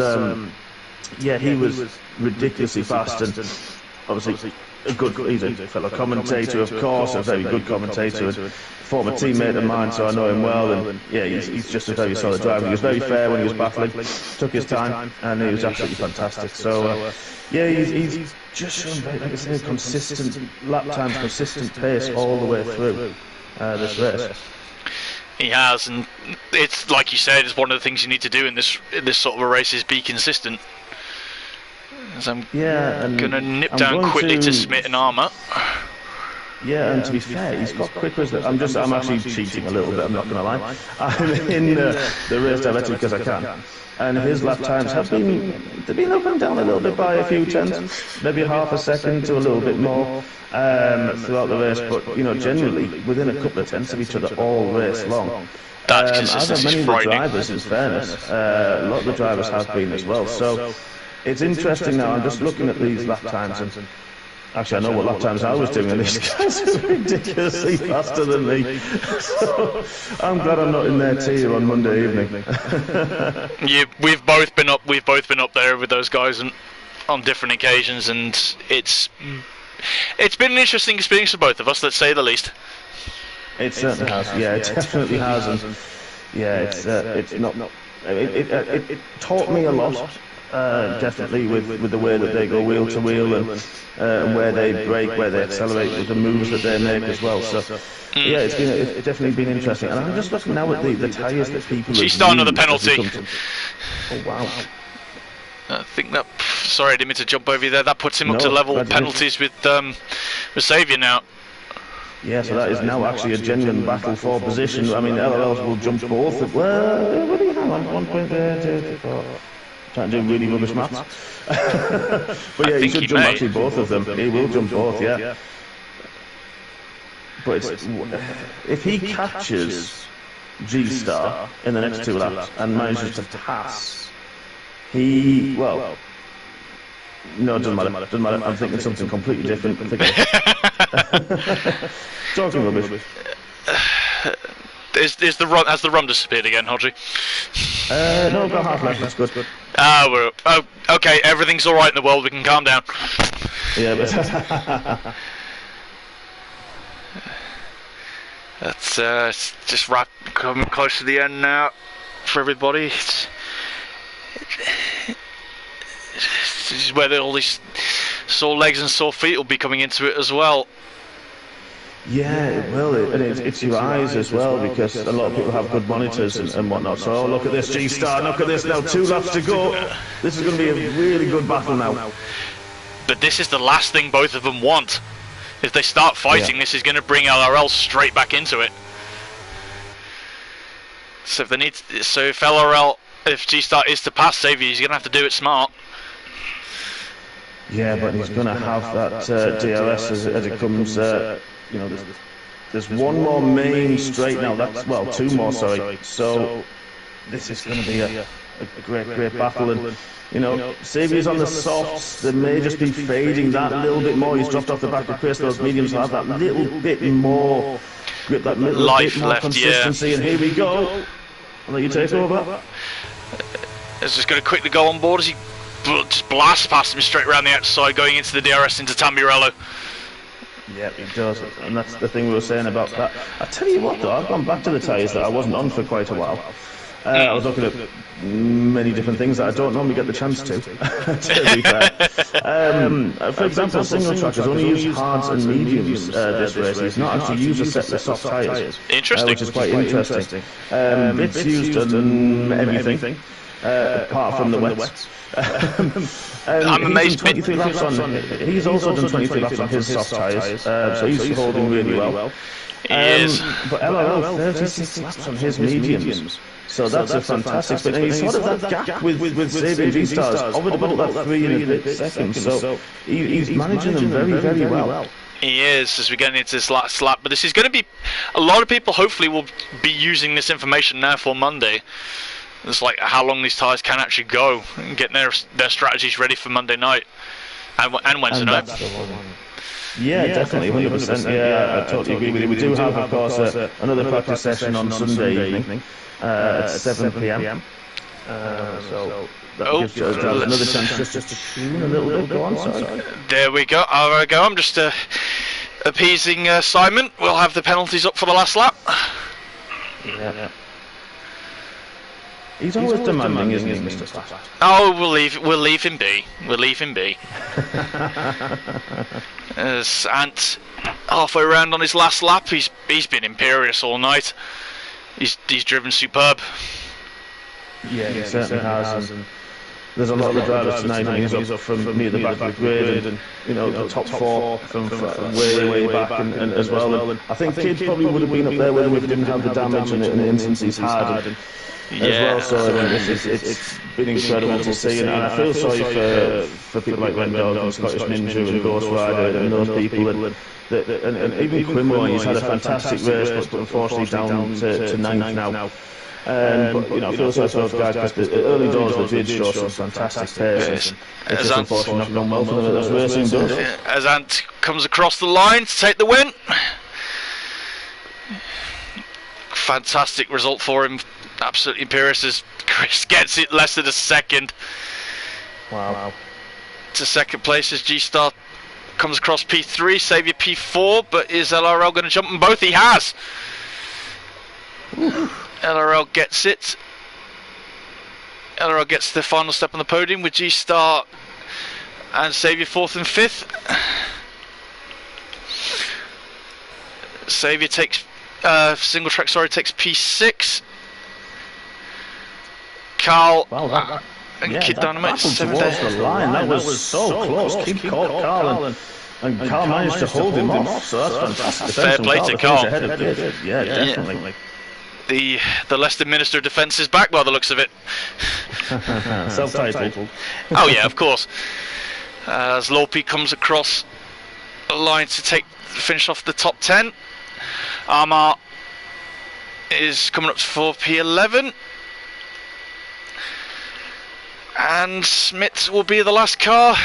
yeah, he was ridiculously fast, and obviously he's a fellow commentator, of course, a very good commentator, and former teammate of mine, so I know him well, and yeah, he's just a very solid driver. He was very fair when he was battling, took his time, and he was absolutely fantastic. So yeah, he's just shown, like I say, consistent lap times, consistent pace all the way through this race. He has, and it's like you said, it's one of the things you need to do in this sort of a race is be consistent. As I'm gonna nip down quickly to Smith and Armour. Yeah, and to be fair, he's got quicker. I'm actually cheating a little bit. I'm not gonna lie. I'm in the race directly because I can, and his lap times have been up and down a little bit by a few tenths, maybe half a second to a little bit more throughout the race. But you know, generally within a couple of tenths of each other all race long. As have many of the drivers, in fairness, a lot of the drivers have been as well. So it's interesting now. I'm just looking at these lap times, and actually I know what lap times I was doing, and these guys are ridiculously faster than me. So I'm glad I'm not in their tier on Monday evening. Yeah, we've both been up there with those guys and on different occasions, and it's been an interesting experience for both of us, let's say the least. It certainly has. Yeah, it definitely has, and yeah, it's not. It taught me a lot. Definitely with the way that they go wheel to wheel, and where they brake, where they accelerate, with the moves that they make as well. So yeah, it's definitely been interesting. And I'm just looking now at the tyres that people. She's starting another penalty. Oh wow! I think that. Sorry, I didn't mean to jump over you there. That puts him up to level penalties with Saviour now. Yeah, so that is now actually a genuine battle for position. I mean, LLLs will jump both. Well, what do you have on 1 point there? Trying to do really rubbish maths. But yeah, he should jump actually both of them. He will jump both, yeah. But if he catches G-Star in the next 2 laps and manages to pass, no, it doesn't matter. I'm thinking something completely different. Talking rubbish. Has the run disappeared again, Hodgie? No, about half left. That's good. Okay. Everything's all right in the world. We can calm down. Yeah, but that's just coming close to the end now for everybody. This is where all these sore legs and sore feet will be coming into it as well. Yeah, it will, and it's your eyes as well, because a lot of people have good monitors and whatnot. So look at this G-Star, look at this now, 2 laps to go. This is going to be a really good battle now. But this is the last thing both of them want. If they start fighting, this is going to bring LRL straight back into it. So if G-Star is to pass Saviour, he's going to have to do it smart. Yeah, but he's going to have that DRS as it comes. You know, there's one more main straight now. That's 2 more. Sorry. So this is going to be a great battle, and you know, Saviour's on the softs. They may just be fading that little bit more. He's dropped off the back of Chris. Those mediums will have that little bit more grip, that little life bit more left, consistency. And here we go. I'll let you take over. Is just going to quickly go on board as he just blasts past him straight around the outside, going into the DRS into Tamburello. Yeah, he does, and that's the thing we were saying about that. I tell you what though, I've gone back to the tyres that I wasn't on for quite a while. I was looking at many different things that I don't normally get the chance to be fair. For example, single track has only used hards and mediums this race. He's not actually used a set of soft tyres. Interesting. Which is quite interesting. It's used on everything, apart from the wets. I'm amazed. 23 laps on. He's also done 23 laps on his soft tyres, so he's holding really well. He is. But LRL 36 laps on his mediums. So that's a fantastic spin. And he's sort of that gap with Saviour G-Stars over about that 3 and a bit seconds. So he's managing them very, very well. He is, as we get into this last lap. But this is going to be, a lot of people hopefully will be using this information now for Monday. It's like how long these tyres can actually go and getting their strategies ready for Monday night and Wednesday night. Yeah, definitely, 100%. Yeah, I totally agree with you. We do have, of course, another practice session on Sunday evening at 7 p.m. So that gives us another chance just to tune a little bit. Go on, sorry. There we go. There we go. I'm just appeasing Simon. We'll have the penalties up for the last lap. Yeah. He's always demanding, isn't he, Mr. Slash? Oh, we'll leave him be. We'll leave him be. As Ant halfway around on his last lap, he's been imperious all night. He's driven superb. Yeah, he certainly has. And there's a lot of the drivers tonight, and he's up from near the back of the grid, and the top four from way back, and as well. And I think Kidd probably would have been up there with him if he didn't have the damage and the incidents he's had. As well, so it's been incredible to see, and I feel sorry for people like Red Dog and Scottish Ninja and Ghost Rider and those people, and even Quimbo. He's had a fantastic race, but unfortunately down to ninth now. But I feel sorry for those guys because the early doors they did show some fantastic pace. It's just unfortunately not gone well for them as racing does. As Ant comes across the line to take the win, fantastic result for him. Absolutely imperious as Chris gets it less than a second. Wow. To second place as G-Star comes across P3, Saviour P4, but is LRL going to jump them both? He has! LRL gets it. LRL gets the final step on the podium with G-Star and Saviour 4th and 5th. Saviour takes, single track, takes P6. Carl and Kid Dynamite 7th. The line. That was so close. Kid caught Carl and Carl managed to hold him off, so that's fantastic. Fair play to Carl. Yeah, definitely. The Leicester Minister of Defence is back by the looks of it. Self-titled. Oh yeah, of course. As Lorpy comes across the line to finish off the top 10. Armar is coming up for P11. And Smith will be the last car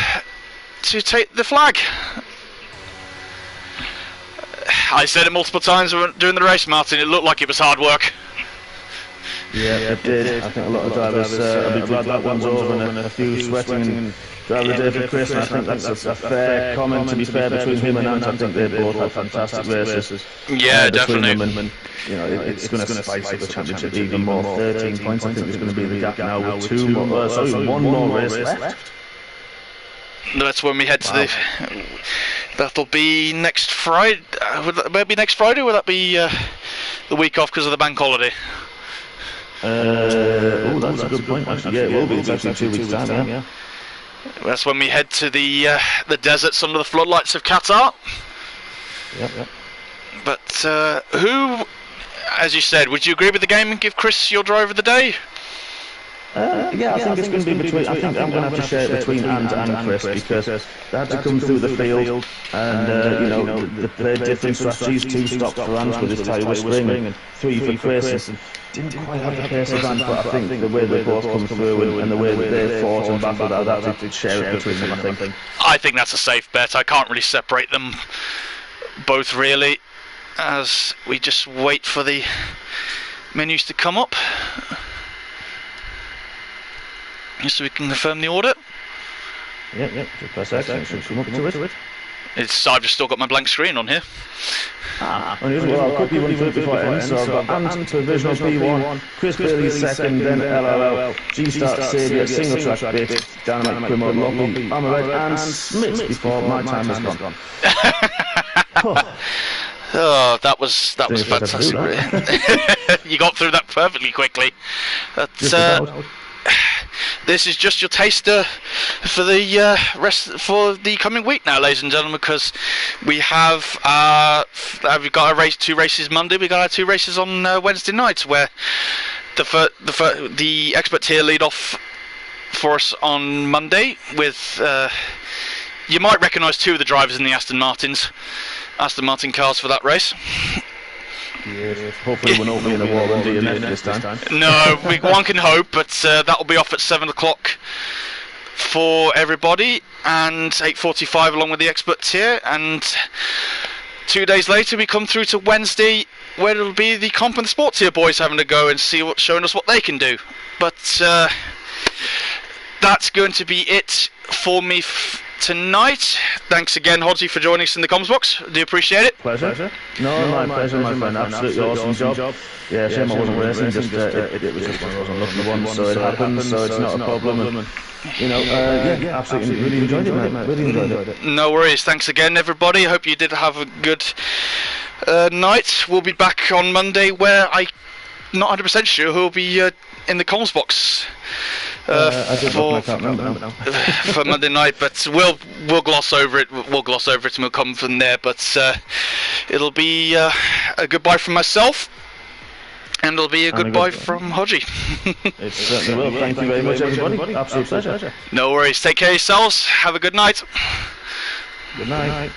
to take the flag. I said it multiple times during the race, Martin, it looked like it was hard work. Yeah, it did. I think a lot of drivers will be glad that one's over, and a few sweating and driver the day for Chris, and I think that's a fair comment, to be fair, between him and Ant. I think they both had fantastic races. Yeah, definitely. And, it's going to spice up the championship even more. 13 points, I think, is going to be the gap now with one more race left. That's when we head to the... That'll be next Friday. Would that be next Friday, or would that be the week off because of the bank holiday? That's a good point, actually. Yeah, it will be. It's actually 2 weeks' time, yeah. That's when we head to the deserts under the floodlights of Qatar. Yeah. But who, as you said, would you agree with the game and give Chris your driver of the day? I think it's going to be between. I think I'm going to have to share it between Ant and Chris, because they had to come through the field, and they played different strategies. 2 stops for Ant with his tyre whispering, and 3 for Chris. And didn't quite have the pace of Ant, but I think the way they both come through and the way that they fought and battled, I'd have to share it between them. I think that's a safe bet. I can't really separate them both, really, as we just wait for the menus to come up. Just so we can confirm the order. Yeah, just press X and it should come up to it. I've just still got my blank screen on here. Well, I'll quickly run through it before it ends. So I've got Ant, provisional P1, Chris Bailey second, then LRL, G-Start Saviour, single track bit, Dynamite Quimmo, Lockie, Armored and Smith before my time has gone. Oh, that was fantastic. You got through that perfectly quickly. This is just your taster for the for the coming week now, ladies and gentlemen, because we have we've got 2 races Monday. We got our 2 races on Wednesday night, where the expert tier lead off for us on Monday with you might recognise 2 of the drivers in the Aston Martin cars for that race. Yes, hopefully we're not being a war on DNF this time. No, one can hope, but that'll be off at 7 o'clock for everybody, and 8:45 along with the expert tier, and 2 days later we come through to Wednesday, where it'll be the comp and the sport tier boys having to go and showing us what they can do. But that's going to be it for me tonight. Thanks again, Hodgie, for joining us in the comms box. Do appreciate it. Pleasure. No, my pleasure, my friend. Absolutely awesome job. Yeah, shame I wasn't racing. Just it was just one of those unlucky ones, so it happens. So it's not a problem. And, you know, yeah, absolutely, really enjoyed it, mate. Really enjoyed it. No worries. Thanks again, everybody. I hope you did have a good night. We'll be back on Monday, where I'm not 100% sure who'll be in the comms box. For Monday night, but we'll gloss over it. We'll gloss over it and we'll come from there. But it'll be a goodbye from myself, and it'll be a goodbye from Hodgie. It certainly will. Thank you very much, everybody. Absolute pleasure. No worries. Take care of yourselves. Have a good night. Good night.